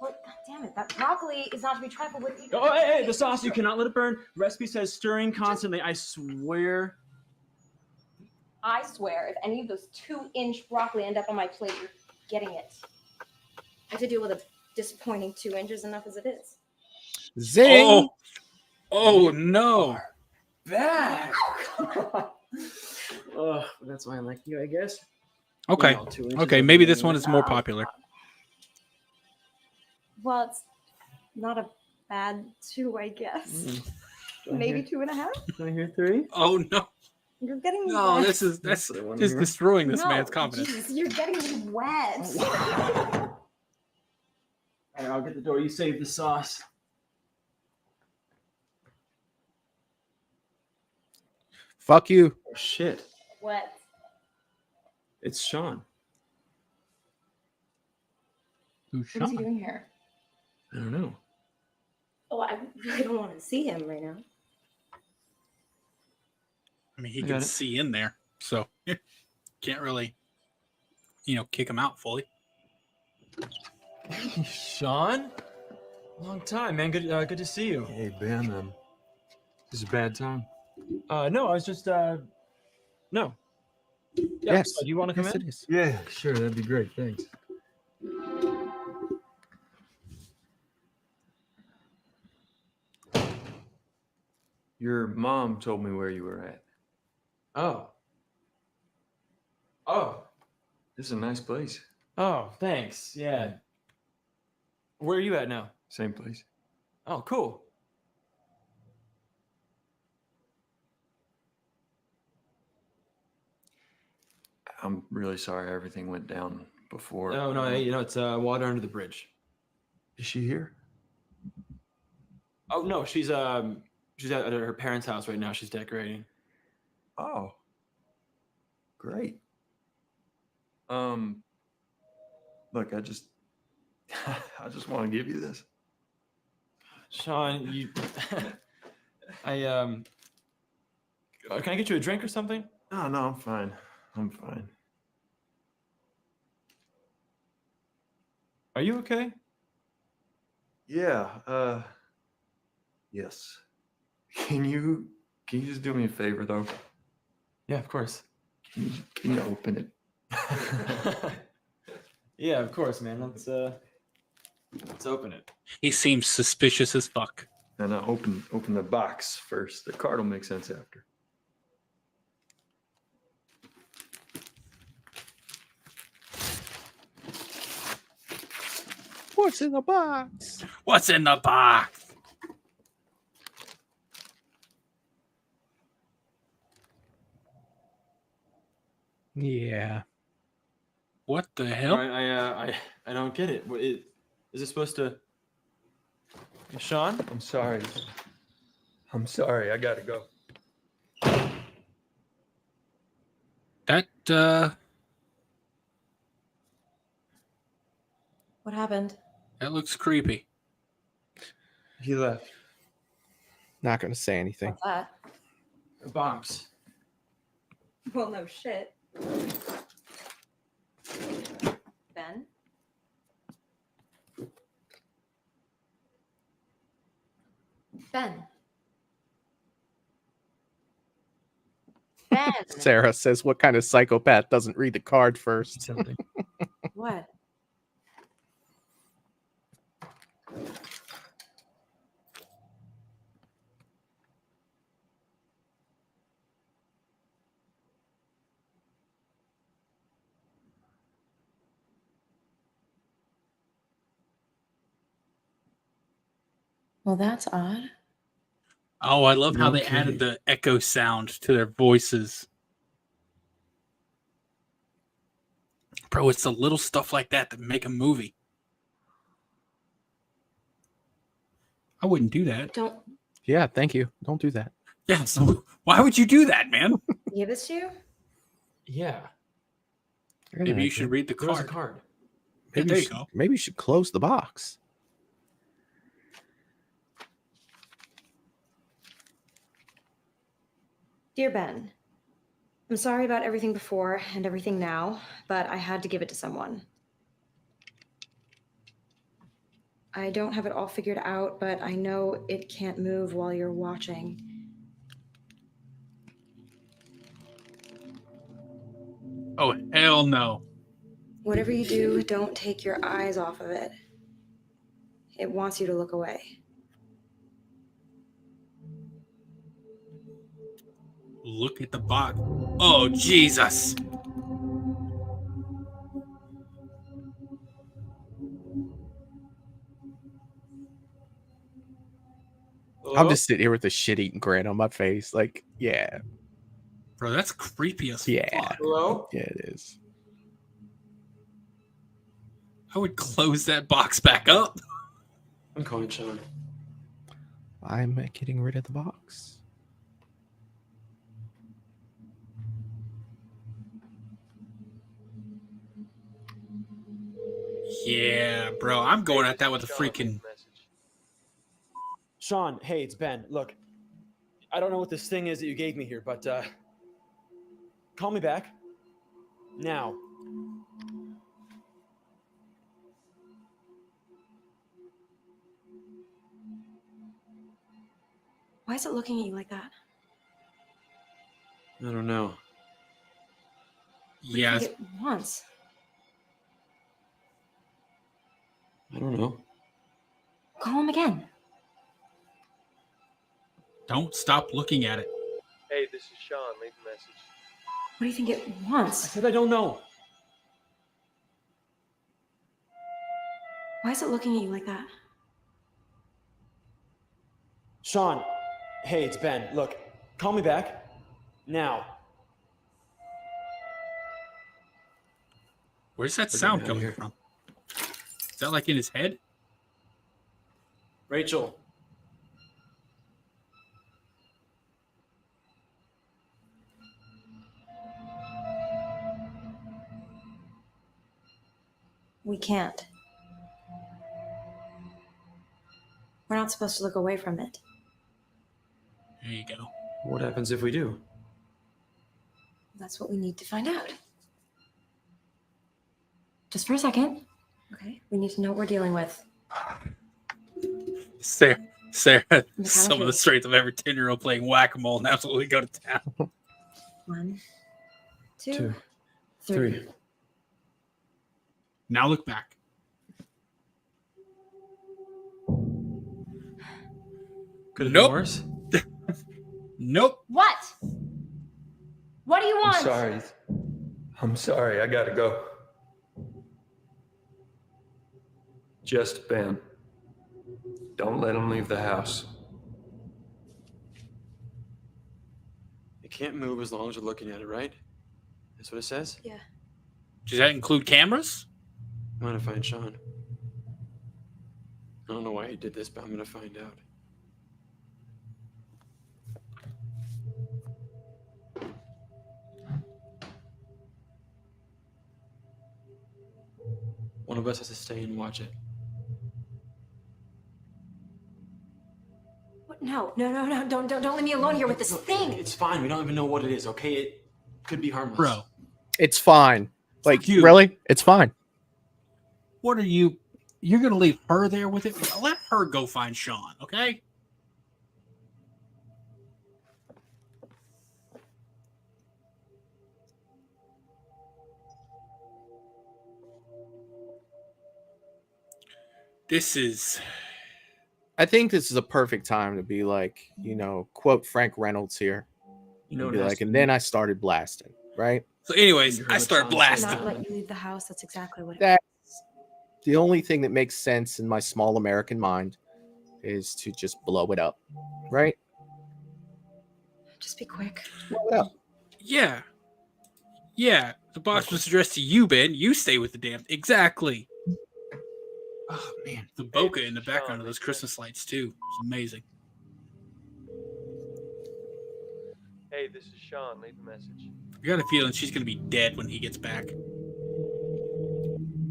Well, God damn it. That broccoli is not to be trifled with. Oh, hey, the sauce, you cannot let it burn. Recipe says stirring constantly. I swear. I swear, if any of those 2-inch broccoli end up on my plate, you're getting it. I have to deal with a disappointing 2 inches enough as it is. Zing! Oh no. Bad. Oh, that's why I like you, I guess. Okay. You know, 2 inches Okay, of maybe the- this one is more popular. Well, it's not a bad 2, I guess. Maybe 2.5. Can I hear 3? Oh no. You're getting me No, wet. that's just destroying this man's confidence. Geez, you're getting me wet. All right, I'll get the door. You save the sauce. Fuck you. Oh, shit. What? It's Sean. Who's What is he doing here? I don't know. Oh, I really don't want to see him right now. I mean, he I can got it. see in there, so can't really, kick him out fully. Sean? Long time, man. Good to see you. Hey, Ben, this is a bad time. No, I was just, no. Yeah, Yes. Do you want to come Yes, in? it is. Yeah, sure, that'd be great, thanks. Your mom told me where you were at. Oh. Oh. This is a nice place. Oh, thanks. Yeah. Where are you at now? Same place. Oh, cool. I'm really sorry everything went down before. Oh, no, it's water under the bridge. Is she here? Oh, no, she's at her parents' house right now. She's decorating. Oh. Great. Look, I just want to give you this. Sean, you can I get you a drink or something? Oh, no, I'm fine. I'm fine. Are you okay? Yeah, yes. Can you just do me a favor though? Yeah, of course. Can you open it? Yeah, of course, man. Let's open it. He seems suspicious as fuck. No, open the box first. The card will make sense after. What's in the box? What's in the box? Yeah. What the hell? I don't get it. Is it supposed to? Sean? I'm sorry. I'm sorry. I gotta go. That What happened? that looks creepy. He left. Not gonna say anything. What's that? A box. Well, no shit. Ben? Ben. Ben. Sarah says, "What kind of psychopath doesn't read the card first?" Something. What? Well, that's odd. Oh, I love how No they kidding. added the echo sound to their voices. Bro, it's the little stuff like that that make a movie. I wouldn't do that. Don't Yeah, thank you. Don't do that. Yeah, so why would you do that, man? give this to you? Yeah. Maybe you should read the There was a card. card. Yeah, Maybe there you you should, go. maybe you should close the box. Dear Ben, I'm sorry about everything before and everything now, but I had to give it to someone. I don't have it all figured out, but I know it can't move while you're watching. Oh, hell no. Whatever you do, don't take your eyes off of it. It wants you to look away. Look at the box. Oh, Jesus. I'm just sitting here with a shit-eating grin on my face. Like, yeah. Bro, that's creepy as Yeah. fuck. Hello? Yeah, it is. I would close that box back up. I'm calling Sean. I'm getting rid of the box. Yeah, bro. I'm going at that with a freaking... Sean, hey, it's Ben. Look, I don't know what this thing is that you gave me here, but call me back. Now. Why is it looking at you like that? I don't know. Yeah. I think it wants. I don't know. Call him again. Don't stop looking at it. Hey, this is Sean. Leave a message. What do you think it I wants? said I don't know. Why is it looking at you like that? Sean, hey, it's Ben. Look, call me back. Now. Where's that We're sound getting coming outta from? Is that like in his head? Rachel. We can't. We're not supposed to look away from it. There you go. What happens if we do? That's what we need to find out. Just for a second. Okay? We need to know what we're dealing with. Sarah, some of the shape. strength of every 10-year-old playing whack-a-mole and absolutely go to town. 1, 2, Two, 3. three. Now look back. Could have Nope. been worse. Nope. What? What do you want? I'm sorry. I'm sorry. I gotta go. Just Ben. Don't let him leave the house. You can't move as long as you're looking at it, right? That's what it says? Yeah. Does that include cameras? I'm gonna find Sean. I don't know why he did this, but I'm gonna find out. One of us has to stay and watch it. What? No. Don't leave me alone here with this thing. It's fine. We don't even know what it is, okay? It could be harmless. Bro, It's fine. Like, you. really? It's fine. what are you? You're going to leave her there with it? Let her go find Sean, okay? This is... I think this is a perfect time to be like, you know, quote Frank Reynolds here. You know, Be like, and then I started blasting, right? So anyways, I start blasting. Not let you leave the house. That's exactly what it That's the only thing that makes sense in my small American mind is to just blow it up, right? Just be quick. Blow it up. Yeah. Yeah. The box was addressed to you, Ben. You stay with the damn... Exactly. Oh, man. The bokeh in the background of those Christmas lights, too. It's amazing. Hey, this is Sean. Leave a message. I got a feeling she's going to be dead when he gets back.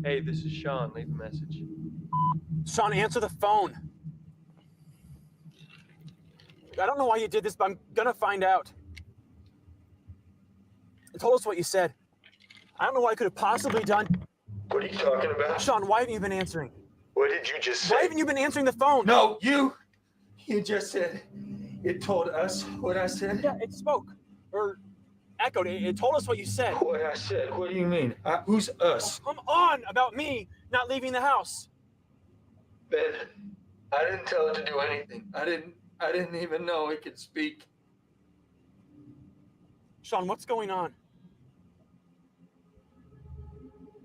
Hey, this is Sean. Leave a message. Sean, answer the phone. I don't know why you did this, but I'm gonna find out. You told us what you said. I don't know what I could have possibly done. What are you talking about? Sean, why haven't you been answering? What did you just say? Why haven't you been answering the phone? No, you just said it told us what I said. Yeah, it spoke. Or echoed. It told us what you said. What I said. What do you mean? Who's us? Come on about me not leaving the house. Ben, I didn't tell it to do anything. I didn't even know it could speak. Sean, what's going on?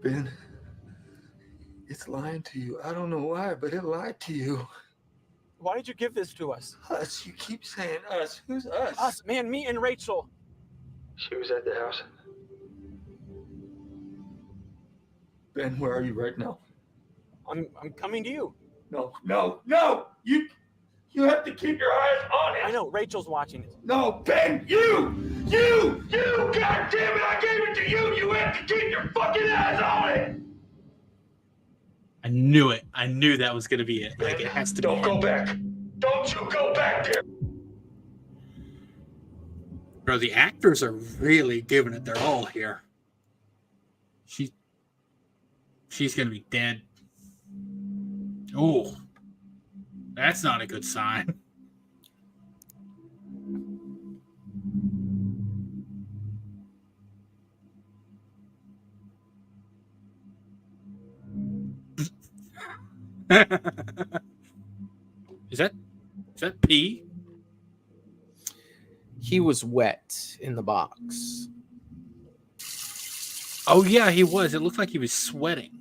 Ben, it's lying to you. I don't know why, but it lied to you. Why did you give this to us? Us. You keep saying us. Who's us? Us, man, me and Rachel. She was at the house. Ben, where are you right now? I'm coming to you. No. You have to keep your eyes on it. I know, Rachel's watching it. No, Ben, you! God damn it, I gave it to you! You have to keep your fucking eyes on it! I knew it. I knew that was going to be it. Like, it has to be. Don't go back. Don't you go back there! Bro, the actors are really giving it their all here. She's going to be dead. Oh, that's not a good sign. Is that pee? He was wet in the box. Oh yeah, he was. It looked like he was sweating.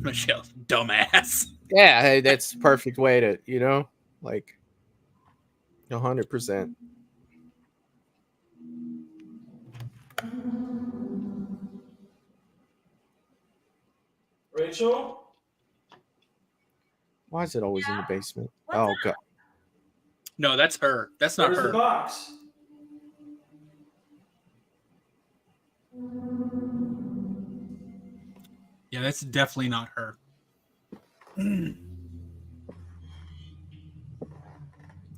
Michelle, dumbass. Yeah, hey, that's the perfect way to, you know, like 100%. Rachel? Why is it always in the basement? Oh god. No, that's her. That's not Where's her. the box? Yeah, that's definitely not her.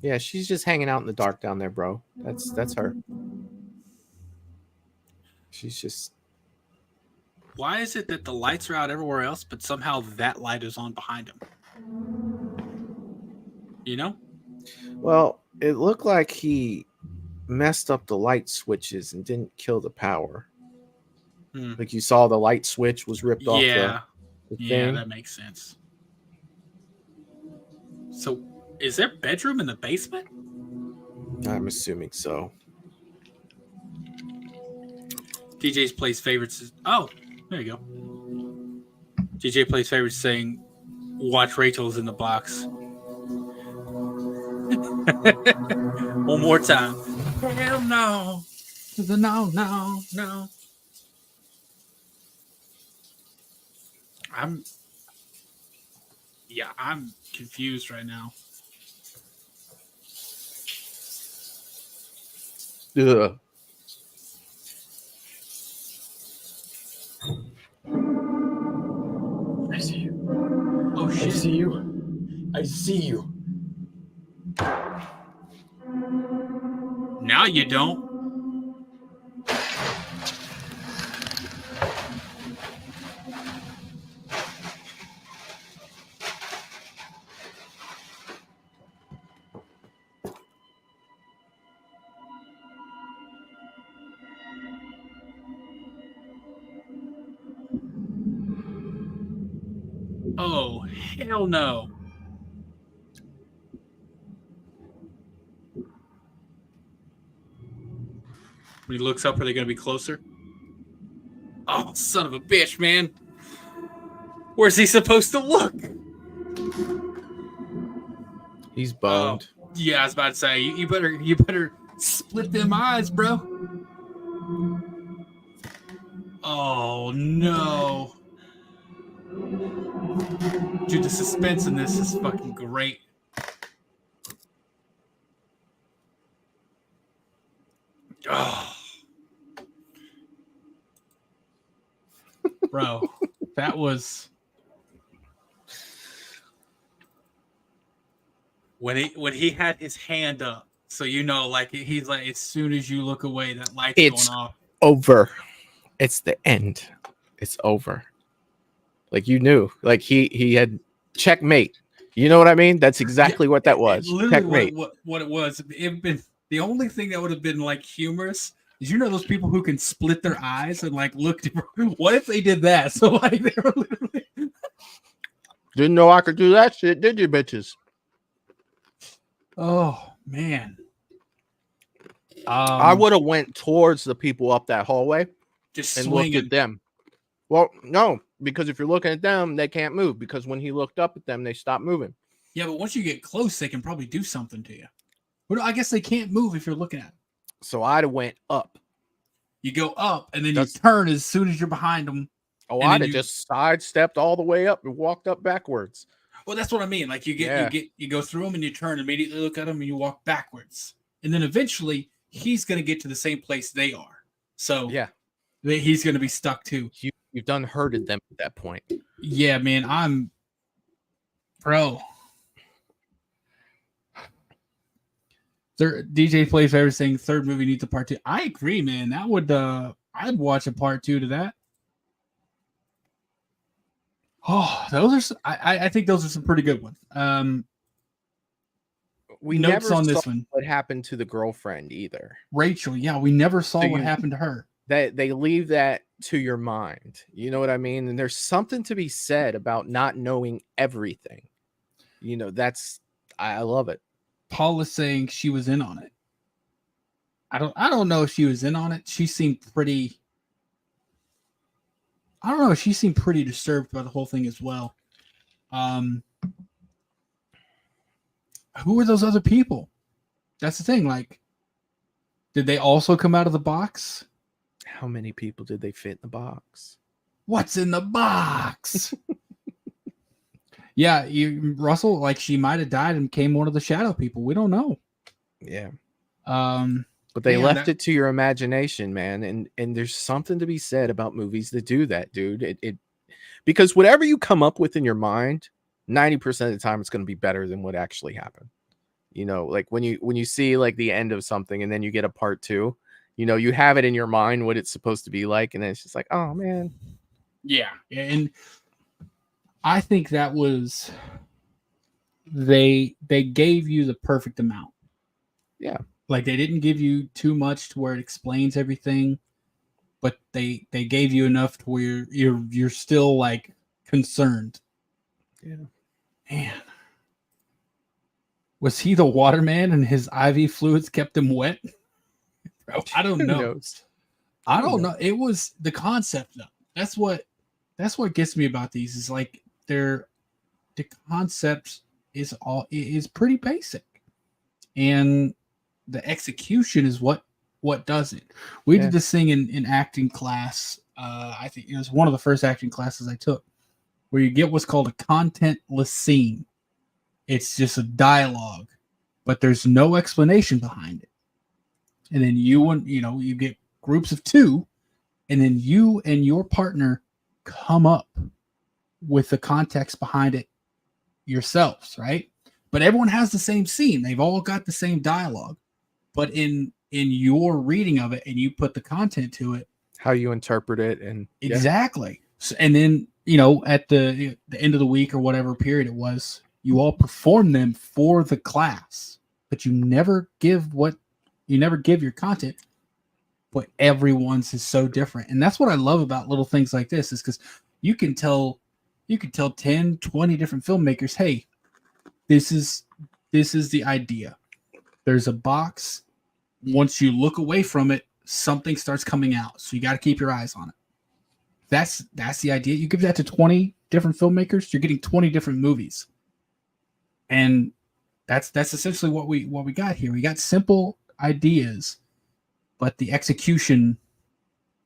Yeah, she's just hanging out in the dark down there, bro. That's her. She's just... Why is it that the lights are out everywhere else, but somehow that light is on behind him? You know? Well, it looked like he messed up the light switches and didn't kill the power. Like you saw the light switch was ripped off the yeah, thing. that makes sense. So, is there a bedroom in the basement? I'm assuming so. DJ's plays favorites. Oh, there you go. DJ Plays Favorite saying, "Watch Rachel's in the box." One more time. Hell no. No. I'm confused right now. Ugh. I see you. Oh shit. I see you. I see you. Now you don't. Oh, hell no. When he looks up, are they going to be closer? Oh, son of a bitch, man. Where's he supposed to look? He's boned. Yeah, I was about to say, you better split them eyes, bro. Oh, no. Dude, the suspense in this is fucking great. Oh. Bro, that was... When he had his hand up, so you know, like he's like, as soon as you look away, that light's It's going off. over. It's the end. It's over. Like you knew. Like he had checkmate. You know what I mean? That's exactly what that was. Checkmate. What it was. It been the only thing that would have been like humorous is those people who can split their eyes and like look. What if they did that? So like they were literally didn't know I could do that shit, did you, bitches? Oh man. I would have went towards the people up that hallway just and swinging. looked at them. Well, no, because if you're looking at them, they can't move because when he looked up at them, they stopped moving. Yeah, but once you get close, they can probably do something to you. Well, I guess they can't move if you're looking at them. So I'd have went up. You go up and then you turn as soon as you're behind them. Oh, I'd have just sidestepped all the way up and walked up backwards. Well, that's what I mean. Like you go through them and you turn, immediately look at them and you walk backwards. And then eventually he's going to get to the same place they are. So yeah, he's going to be stuck too. You've done hurted them at that point. Yeah, man, bro. DJ Plays everything. Third movie needs a part 2. I agree, man. That would I'd watch a part 2 to that. Oh, those are. I think those are some pretty good ones. We notes never on saw this one. What happened to the girlfriend either? Rachel. Yeah, we never saw what happened to her. They leave that to your mind. You know what I mean? And there's something to be said about not knowing everything. I love it. Paul is saying she was in on it. I don't know if she was in on it. She seemed pretty. I don't know. She seemed pretty disturbed by the whole thing as well. Who were those other people? That's the thing. Like, did they also come out of the box? How many people did they fit in the box? What's in the box? Yeah, Russell, like she might have died and became one of the shadow people. We don't know. Yeah. But they left it to your imagination, man. And there's something to be said about movies that do that, dude. It because whatever you come up with in your mind, 90% of the time it's going to be better than what actually happened. Like when you see like the end of something and then you get a part 2, you have it in your mind what it's supposed to be like, and then it's just like, oh man. Yeah. And I think that was they gave you the perfect amount. Yeah. Like they didn't give you too much to where it explains everything, but they gave you enough to where you're still like concerned. Yeah. Man. Was he the waterman and his IV fluids kept him wet? Bro, I don't know. I don't know. It was the concept though. That's what that's what gets me about these is like the concept is pretty basic, and the execution is what does it. We did this thing in acting class. I think it was one of the first acting classes I took, where you get what's called a contentless scene. It's just a dialogue, but there's no explanation behind it. And then you get groups of two, and then you and your partner come up with the context behind it yourselves, right? But everyone has the same scene. They've all got the same dialogue. But in your reading of it, and you put the content to it, how you interpret it, and exactly. So, and then at the end of the week or whatever period it was, you all perform them for the class, but you never give your content. But everyone's is so different, and that's what I love about little things like this, is because you can tell 10, 20 different filmmakers, hey, this is the idea. There's a box. Once you look away from it, something starts coming out. So you got to keep your eyes on it. That's the idea. You give that to 20 different filmmakers, you're getting 20 different movies. And that's essentially what we got here. We got simple ideas, but the execution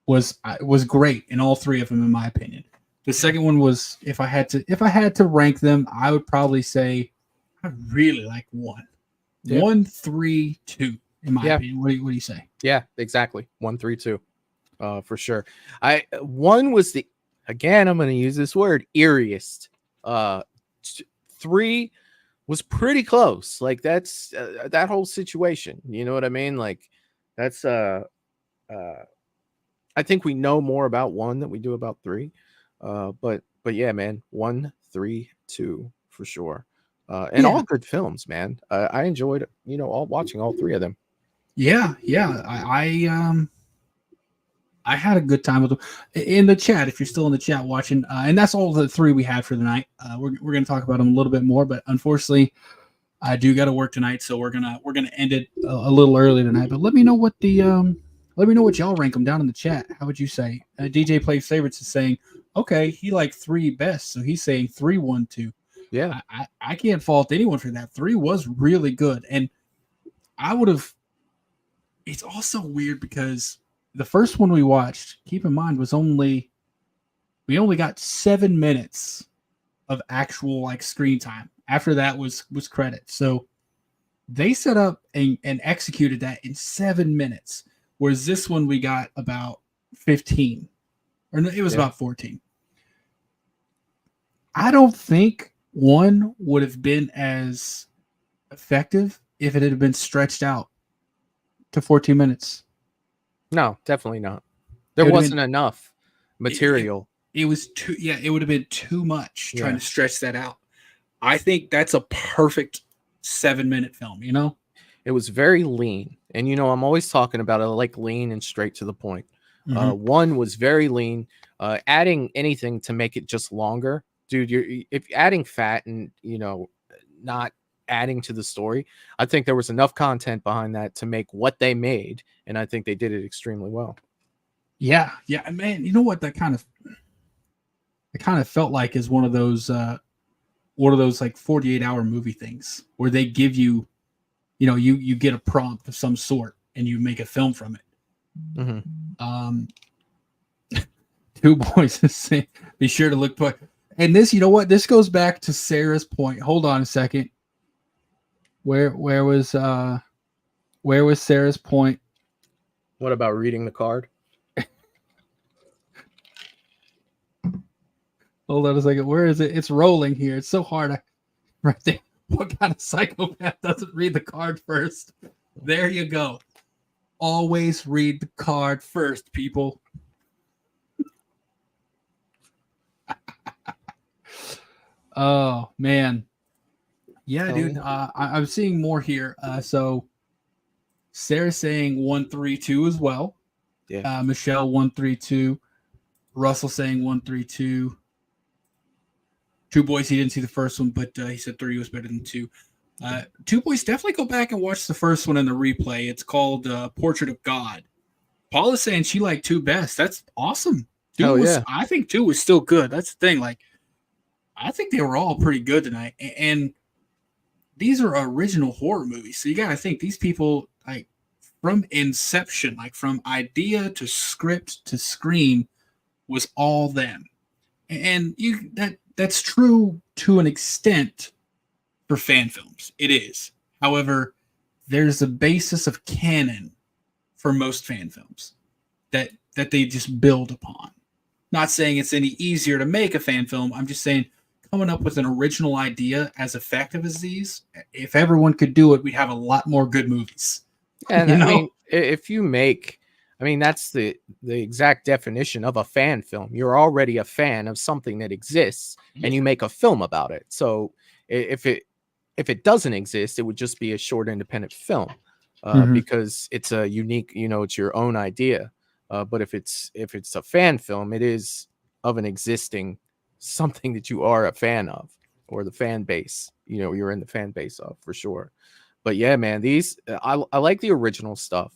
was great in all three of them, in my opinion. The second one was, if I had to rank them, I would probably say I really like 1. 1, 3, 2, in my opinion. What do you say? Yeah, exactly. 1, 3, 2. For sure. 1 was again, I'm going to use this word, eeriest. 3 was pretty close. Like that's that whole situation. You know what I mean? Like that's I think we know more about 1 than we do about 3. But yeah, man, 1, 3, 2 for sure. And all good films, man. I enjoyed watching all 3 of them. Yeah. I had a good time with them. In the chat, if you're still in the chat watching, and that's all the 3 we had for the night. We're going to talk about them a little bit more, but unfortunately, I do got to work tonight, so we're gonna end it a little early tonight. But let me know what y'all rank them down in the chat. How would you say? DJ Plays Favorites is saying, okay, he liked 3 best, so he's saying 3, 1, 2. Yeah, I can't fault anyone for that. 3 was really good, and I would have. It's also weird because the first one we watched, keep in mind, we only got 7 minutes of actual like screen time. After that was credits. So they set up and executed that in 7 minutes, whereas this one we got about 15, or no, it was about 14. I don't think 1 would have been as effective if it had been stretched out to 14 minutes. No, definitely not. There wasn't enough material. It was too, it would have been too much trying to stretch that out. I think that's a perfect 7-minute film, It was very lean. And, I'm always talking about it, like lean and straight to the point. 1 was very lean. Adding anything to make it just longer, dude, if adding fat and, not adding to the story, I think there was enough content behind that to make what they made. And I think they did it extremely well. Yeah, man. You know what? That kind of felt like is one of those like 48-hour movie things where they give you, you get a prompt of some sort and you make a film from it. Two boys say, be sure to look. And this, you know what? This goes back to Sarah's point. Hold on a second. Where was Sarah's point? What about reading the card? Hold on a second. Where is it? It's rolling here. It's so hard. Right there. What kind of psychopath doesn't read the card first? There you go. Always read the card first, people. Oh, man. Yeah, dude. I'm seeing more here. So Sarah's saying 1, 3, 2 as well. Yeah. Michelle 1, 3, 2. Russell saying 1, 3, 2. Two Boys, he didn't see the first one, but he said 3 was better than 2. Two Boys, definitely go back and watch the first one in the replay. It's called Portrait of God. Paula's saying she liked 2 best. That's awesome. Hell yeah. I think 2 was still good. That's the thing. Like, I think they were all pretty good tonight. And these are original horror movies. So you got to think these people, like, from inception, like from idea to script to screen, was all them. And that's true to an extent for fan films. It is. However, there's a basis of canon for most fan films that they just build upon. Not saying it's any easier to make a fan film. I'm just saying coming up with an original idea as effective as these, if everyone could do it, we'd have a lot more good movies. And I mean, if you make, I mean, that's the exact definition of a fan film. You're already a fan of something that exists, and you make a film about it. So if it doesn't exist, it would just be a short independent film, because it's a unique, it's your own idea. But if it's a fan film, it is of an existing something that you are a fan of, or the fan base. You're in the fan base of, for sure. But yeah, man, these I like the original stuff.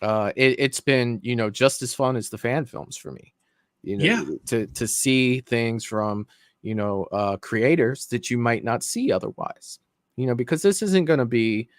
It's been just as fun as the fan films for me. To see things from creators that you might not see otherwise. Because this isn't going to be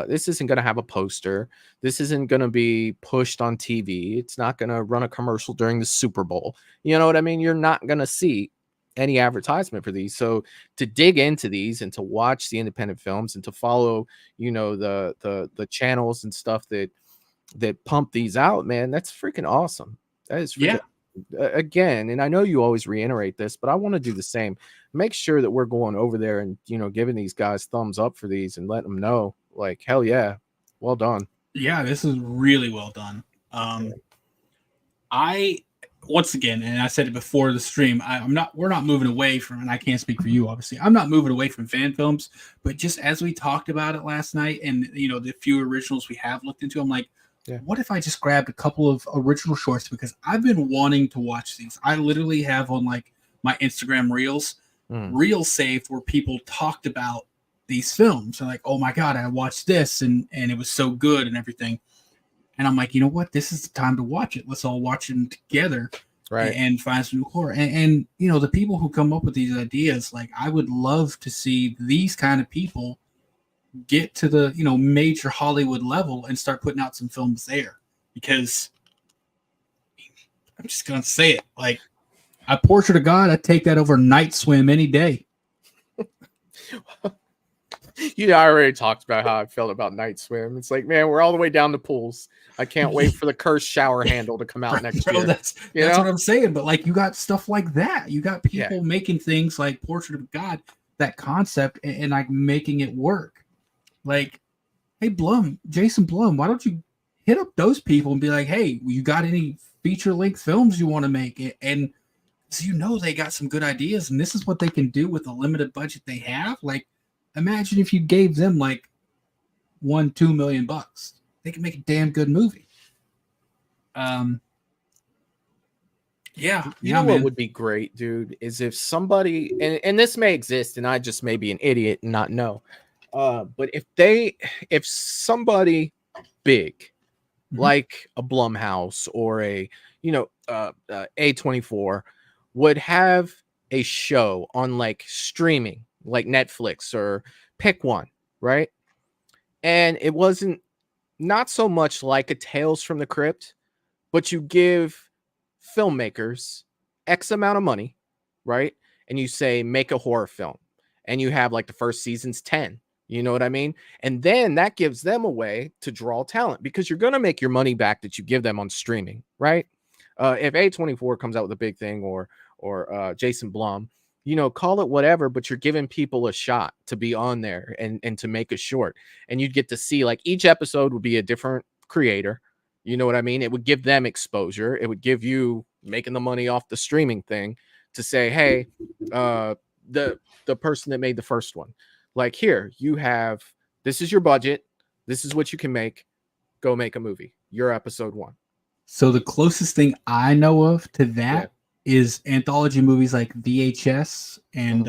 this isn't going to have a poster. This isn't going to be pushed on TV. It's not going to run a commercial during the Super Bowl. You know what I mean? You're not going to see any advertisement for these. So to dig into these and to watch the independent films and to follow, the channels and stuff that pump these out, man, that's freaking awesome. That is freaking, again, and I know you always reiterate this, but I want to do the same. Make sure that we're going over there and giving these guys thumbs up for these and letting them know, like, hell yeah, well done. Yeah, this is really well done. I once again, and I said it before the stream, we're not moving away from, and I can't speak for you, obviously. I'm not moving away from fan films, but just as we talked about it last night, and the few originals we have looked into, I'm like, what if I just grabbed a couple of original shorts, because I've been wanting to watch these. I literally have on like my Instagram reels saved where people talked about these films and like, oh my god, I watched this and it was so good and everything. And I'm like, you know what? This is the time to watch it. Let's all watch it together, right? And find some new horror. And the people who come up with these ideas, like, I would love to see these kind of people get to the major Hollywood level and start putting out some films there. Because I'm just gonna say it, like, a Portrait of God, I'd take that over Night Swim any day. I already talked about how I felt about Night Swim. It's like, man, we're all the way down to pools. I can't wait for the cursed shower handle to come out next year. That's what I'm saying. But like, you got stuff like that. You got people making things like Portrait of God, that concept, and like making it work. Like, hey, Jason Blum, why don't you hit up those people and be like, hey, you got any feature-length films you want to make? And so they got some good ideas, and this is what they can do with the limited budget they have. Like, imagine if you gave them like $1-2 million. They can make a damn good movie. You know what would be great, dude, is if somebody, and this may exist and I just may be an idiot and not know, but if somebody big like a Blumhouse or a A24 would have a show on like streaming, like Netflix, or pick one, right? And it wasn't not so much like a Tales from the Crypt, but you give filmmakers X amount of money, right? And you say, make a horror film, and you have like the first season's 10. You know what I mean? And then that gives them a way to draw talent, because you're going to make your money back that you give them on streaming, right? If A24 comes out with a big thing, or Jason Blum, call it whatever, but you're giving people a shot to be on there and to make a short. And you'd get to see, like, each episode would be a different creator. You know what I mean? It would give them exposure. It would give you making the money off the streaming thing to say, hey, the person that made the first one, like, here, this is your budget. This is what you can make. Go make a movie. You're episode 1. So the closest thing I know of to that is anthology movies like VHS and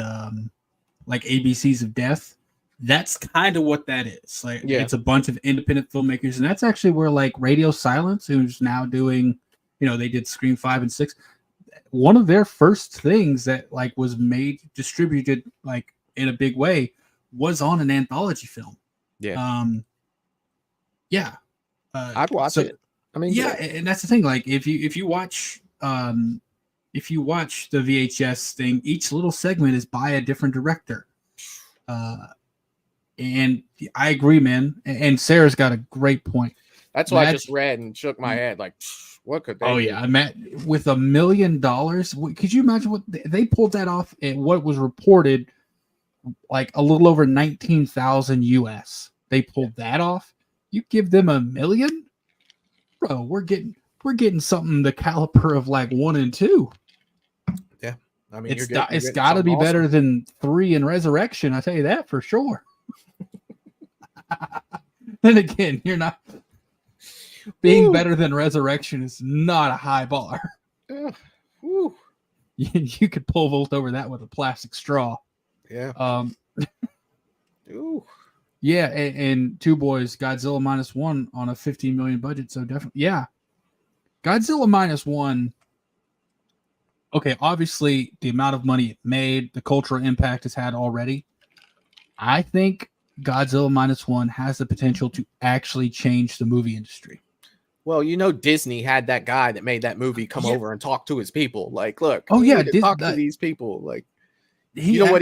like ABCs of Death. That's kind of what that is. Like, it's a bunch of independent filmmakers, and that's actually where like Radio Silence, who's now doing they did Scream 5 and 6. One of their first things that like was made, distributed like in a big way was on an anthology film. Yeah. Yeah. I'd watch it. I mean, yeah, and that's the thing. Like if you watch the VHS thing, each little segment is by a different director. And I agree, man. And Sarah's got a great point. That's why I just read and shook my head like, what could they do? Yeah, Matt, with $1 million, could you imagine what they pulled that off at what was reported like a little over 19,000 US? They pulled that off. You give them $1 million, bro. We're getting something the caliber of like 1 and 2. Yeah, I mean, it's got to be better than 3 and Resurrection. I tell you that for sure. Then again, you're not being better than Resurrection is not a high bar. You could pole vault over that with a plastic straw. Yeah. Yeah, and Two Boys, Godzilla -1 on a 15 million budget. So definitely, yeah. Godzilla -1. Okay, obviously the amount of money it made, the cultural impact it's had already. I think Godzilla -1 has the potential to actually change the movie industry. Well, Disney had that guy that made that movie come over and talk to his people. Like, look, talk to these people. Like, what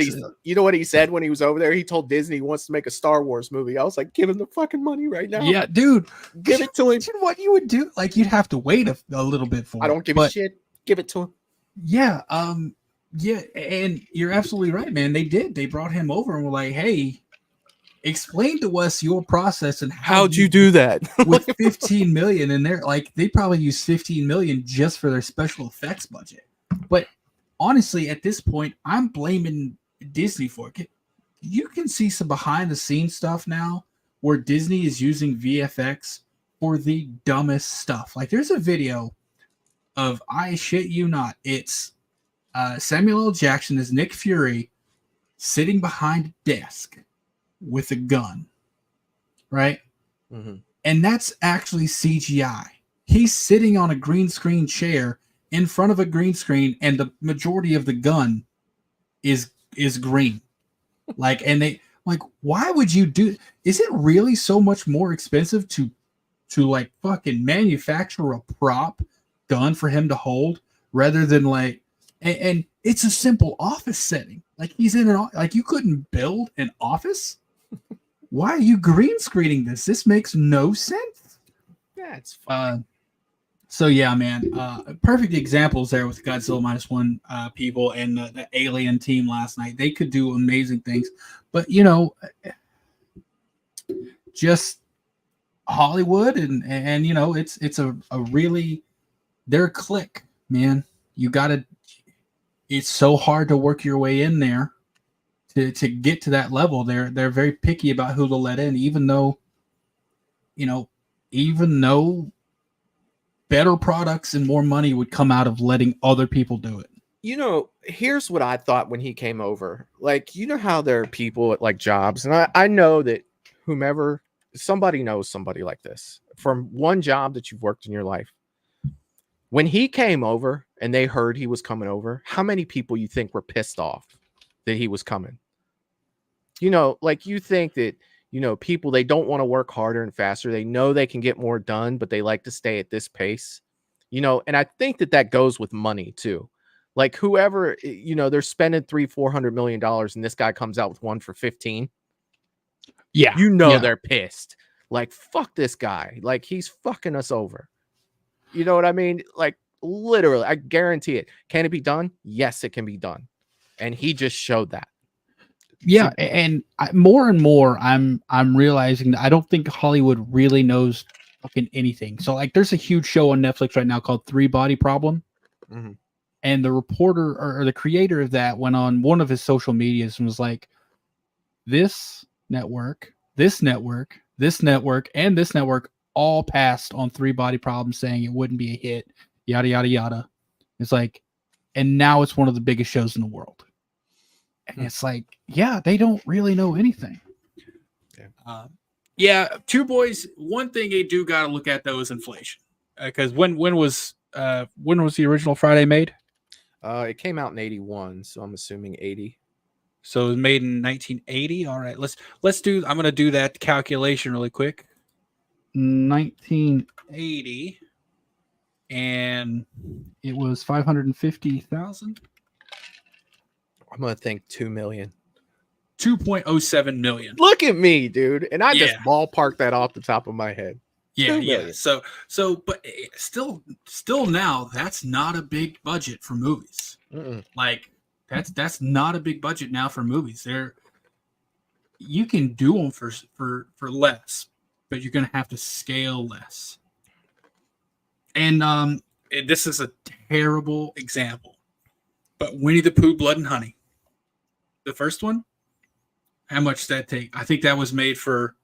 he said when he was over there? He told Disney he wants to make a Star Wars movie. I was like, give him the fucking money right now. Yeah, dude, give it to him. You know what you would do? Like, you'd have to wait a little bit for. I don't give a shit. Give it to him. Yeah, yeah, and you're absolutely right, man. They did. They brought him over and were like, "Hey, explain to us your process and how'd you do that with 15 million." And they're like, they probably use 15 million just for their special effects budget. But honestly, at this point, I'm blaming Disney for it. You can see some behind the scenes stuff now where Disney is using VFX for the dumbest stuff. Like, there's a video of, I shit you not, it's Samuel L. Jackson as Nick Fury sitting behind a desk with a gun, right? Mm-hmm. And that's actually CGI. He's sitting on a green screen chair in front of a green screen, and the majority of the gun is green. Like, and they like, why would you do? Is it really so much more expensive to like fucking manufacture a prop gun for him to hold rather than like, and it's a simple office setting. Like, he's in like, you couldn't build an office. Why are you green screening this? This makes no sense. Yeah, it's fine. So yeah, man. Perfect examples there with Godzilla -1 people and the Alien team last night. They could do amazing things, but just Hollywood and it's a really their clique, man. You gotta. It's so hard to work your way in there to get to that level. They're very picky about who to let in, even though better products and more money would come out of letting other people do it. Here's what I thought when he came over. Like, how there are people at like jobs, and I know that somebody knows somebody like this from one job that you've worked in your life. When he came over and they heard he was coming over, how many people you think were pissed off that he was coming? Like, you think that, people, they don't want to work harder and faster. They know they can get more done, but they like to stay at this pace, and I think that goes with money too. Like, whoever, they're spending $300-400 million and this guy comes out with one for 15. Yeah. They're pissed. Like, fuck this guy. Like, he's fucking us over. You know what I mean? Like, literally, I guarantee it. Can it be done? Yes, it can be done. And he just showed that. Yeah, and more and more, I'm realizing that I don't think Hollywood really knows fucking anything. So, like, there's a huge show on Netflix right now called 3 Body Problem. Mm-hmm. And the reporter or the creator of that went on one of his social medias and was like, this network, and this network all passed on 3 Body Problem, saying it wouldn't be a hit, yada, yada, yada. It's like, and now it's one of the biggest shows in the world. And it's like, yeah, they don't really know anything. Yeah. Two Boys, one thing they do got to look at, though, is inflation. Because when was when was the original Friday made? It came out in 81, so I'm assuming 80. So it was made in 1980. All right, let's do. I'm gonna do that calculation really quick. 1980, and it was 550,000. I'm gonna think 2 million. 2.07 million. Look at me, dude, and I just Yeah. ballparked that off the top of my head. Yeah, 2 yeah. million. So, but still now that's not a big budget for movies. Mm-mm. Like that's not a big budget now for movies. You can do them for less, but you're gonna have to scale less. And this is a terrible example, but Winnie the Pooh, Blood and Honey, the first one. How much did that take? I think that was made for.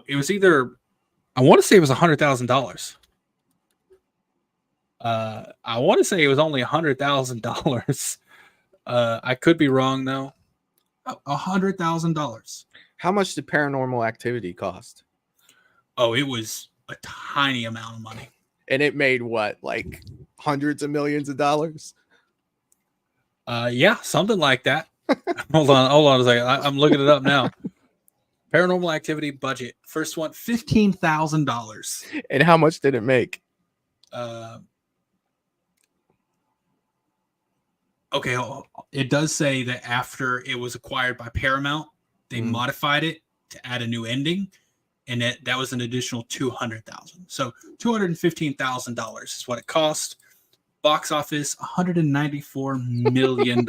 It was either. I want to say it was $100,000. I want to say it was only $100,000. I could be wrong though. $100,000. How much did Paranormal Activity cost? Oh, it was a tiny amount of money. And it made what, like hundreds of millions of dollars? Yeah, something like that. hold on a second. I'm looking it up now. Paranormal Activity budget. First one, $15,000. And how much did it make? Okay, it does say that after it was acquired by Paramount, they modified it to add a new ending, and that was an additional $200,000. So $215,000 is what it cost. Box office $194 million.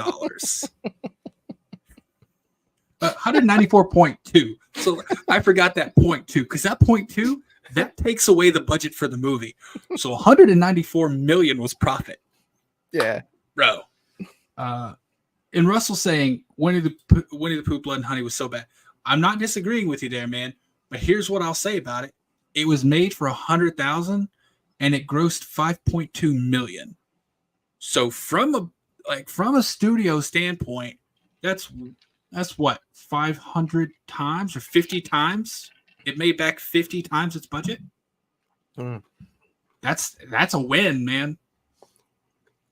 194.2. So I forgot that 0.2 because that 0.2 that takes away the budget for the movie. So 194 million was profit. Yeah, bro. And Russell saying Winnie the Pooh, Blood and Honey was so bad. I'm not disagreeing with you there, man. But here's what I'll say about it: it was made for 100,000, and it grossed 5.2 million. So from a studio standpoint, that's what 500 times or 50 times. It made back 50 times its budget. That's a win, man.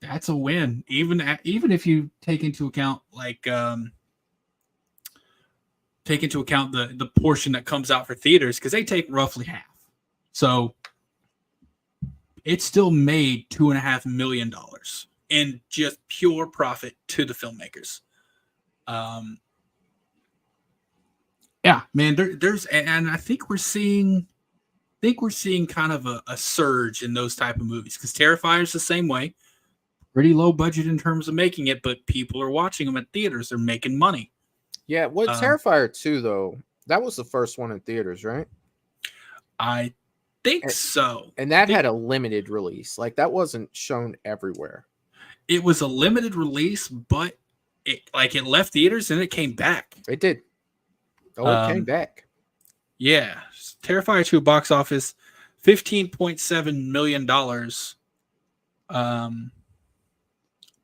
That's a win. Even if you take into account the portion that comes out for theaters, because they take roughly half. So it still made $2.5 million in just pure profit to the filmmakers. Yeah, man, there's and I think we're seeing kind of a surge in those type of movies, because Terrifier's the same way. Pretty low budget in terms of making it, but people are watching them at theaters. They're making money. Yeah, Terrifier 2 though, that was the first one in theaters, right? I think so. And that had a limited release. Like that wasn't shown everywhere. It was a limited release, but it left theaters and it came back. It did. Oh, it came back. Yeah. Terrifier 2 box office, $15.7 million.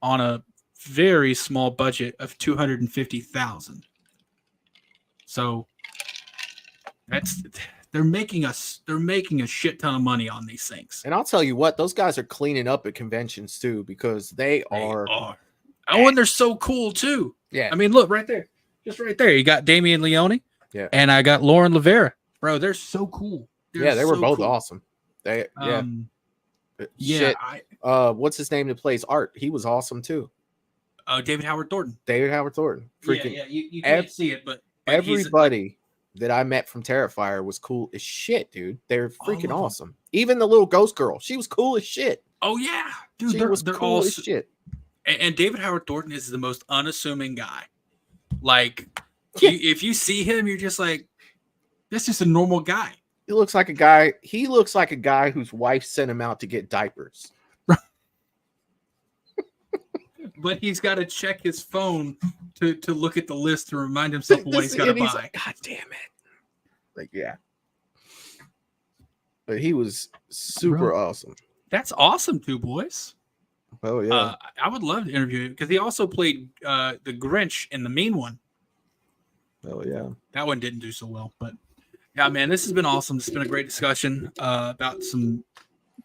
On a very small budget of 250,000. So they're making a shit ton of money on these things. And I'll tell you what, those guys are cleaning up at conventions too, because they are. Oh, and they're so cool too. Yeah. I mean, look right there. Just right there. You got Damian Leone. Yeah. And I got Lauren Rivera. Bro, they're so cool. They were both awesome. Shit. What's his name that plays Art? He was awesome too. David Howard Thornton. Freaking you can't see it, but everybody that I met from Terrifier was cool as shit, dude. They're freaking awesome. Even the little ghost girl, she was cool as shit. Oh yeah, dude, they're cool all as shit. And David Howard Thornton is the most unassuming guy. Like, if you see him, you're just like, that's just a normal guy. He looks like a guy. He looks like a guy whose wife sent him out to get diapers. But he's got to check his phone to look at the list to remind himself of what he's got to buy. Like, God damn it! Like, yeah. But he was super awesome. That's awesome, too, boys. Oh yeah. I would love to interview him because he also played the Grinch in the Mean One. Oh yeah. That one didn't do so well, but yeah, man, this has been awesome. It's been a great discussion about some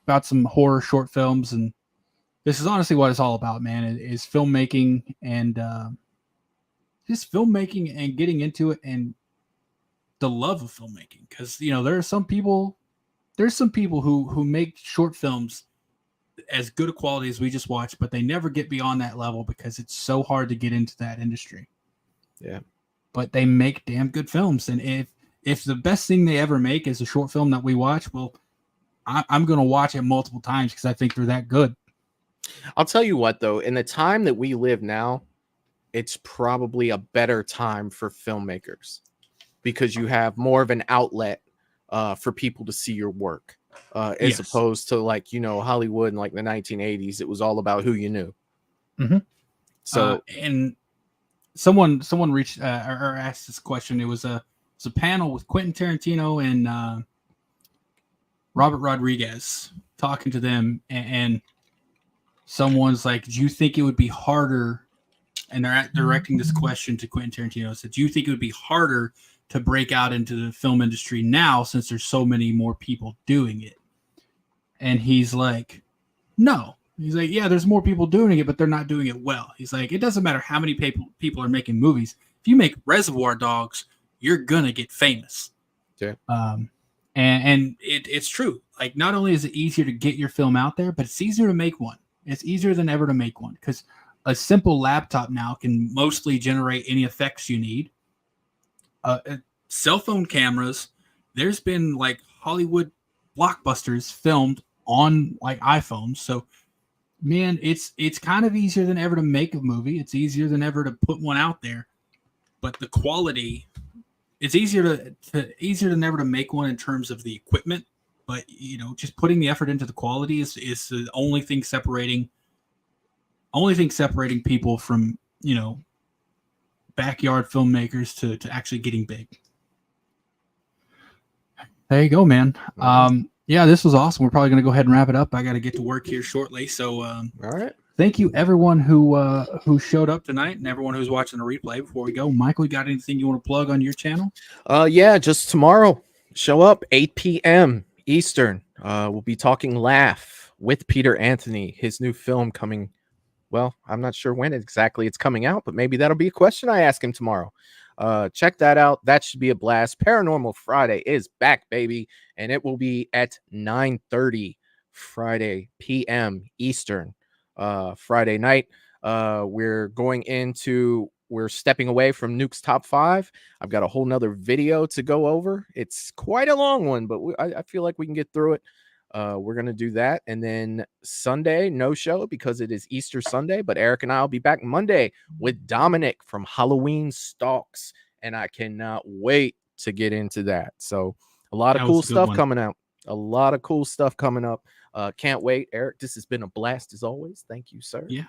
about some horror short films, and this is honestly what it's all about, man. It is filmmaking and just filmmaking and getting into it and the love of filmmaking. Because there's some people who make short films as good a quality as we just watched, but they never get beyond that level because it's so hard to get into that industry. Yeah. But they make damn good films. And if the best thing they ever make is a short film that we watch, well, I'm going to watch it multiple times because I think they're that good. I'll tell you what, though, in the time that we live now, it's probably a better time for filmmakers because you have more of an outlet for people to see your work. As opposed to Hollywood in like the 1980s, it was all about who you knew. Mm-hmm. So and someone reached or asked this question. It was a panel with Quentin Tarantino and Robert Rodriguez talking to them, and someone's like, "Do you think it would be harder?" And they're directing this question to Quentin Tarantino. Said, "Do you think it would be harder to break out into the film industry now since there's so many more people doing it?" And he's like, no. He's like, yeah, there's more people doing it, but they're not doing it well. He's like, it doesn't matter how many people are making movies. If you make Reservoir Dogs, you're going to get famous. Yeah. And it's true. Like, not only is it easier to get your film out there, but it's easier to make one. It's easier than ever to make one because a simple laptop now can mostly generate any effects you need. Cell phone cameras, there's been like Hollywood blockbusters filmed on like iPhones. So man, it's kind of easier than ever to make a movie. It's easier than ever to put one out there. But the quality, it's easier than ever to make one in terms of the equipment. But just putting the effort into the quality is the only thing separating people from backyard filmmakers to actually getting big. There you go, man. Yeah, this was awesome. We're probably going to go ahead and wrap it up. I got to get to work here shortly. So, all right. Thank you, everyone who showed up tonight and everyone who's watching the replay. Before we go, Michael, you got anything you want to plug on your channel? Yeah, just tomorrow. Show up 8 p.m. Eastern. We'll be talking Laugh with Peter Anthony. His new film coming. Well, I'm not sure when exactly it's coming out, but maybe that'll be a question I ask him tomorrow. Check that out. That should be a blast. Paranormal Friday is back, baby, and it will be at 9:30 Friday p.m. Eastern. Friday night. We're stepping away from Nuke's Top 5. I've got a whole nother video to go over. It's quite a long one, but I feel like we can get through it. We're going to do that. And then Sunday, no show because it is Easter Sunday, but Eric and I will be back Monday with Dominic from Halloween Stalks. And I cannot wait to get into that. So a lot of cool stuff coming out. A lot of cool stuff coming up. Can't wait. Eric, this has been a blast as always. Thank you, sir. Yeah.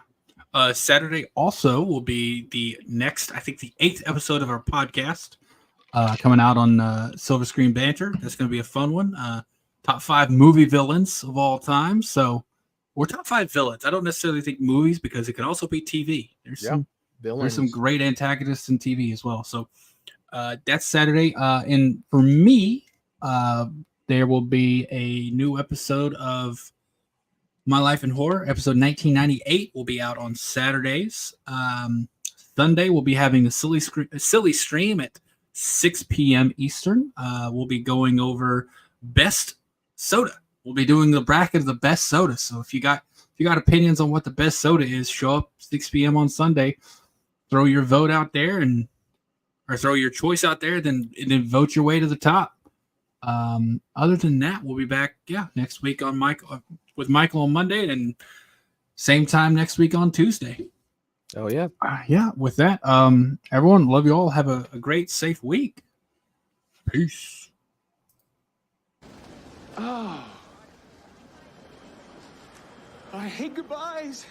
Saturday also will be the next, I think the 8th episode of our podcast coming out on Silver Screen Banter. That's going to be a fun one. Top 5 movie villains of all time. So we're top 5 villains. I don't necessarily think movies because it can also be TV. There's some great antagonists in TV as well. So that's Saturday. And for me, there will be a new episode of My Life in Horror. Episode 1998 will be out on Saturdays. Sunday, we'll be having a silly stream at 6 p.m. Eastern. We'll be going over best soda. We'll be doing the bracket of the best soda. So if you got opinions on what the best soda is, show up 6 p.m. on Sunday. Throw your vote out there or throw your choice out there, then vote your way to the top. Other than that, we'll be back next week on with Michael on Monday and same time next week on Tuesday. Oh yeah. With that, everyone, love you all. Have a great, safe week. Peace. Oh, I hate goodbyes.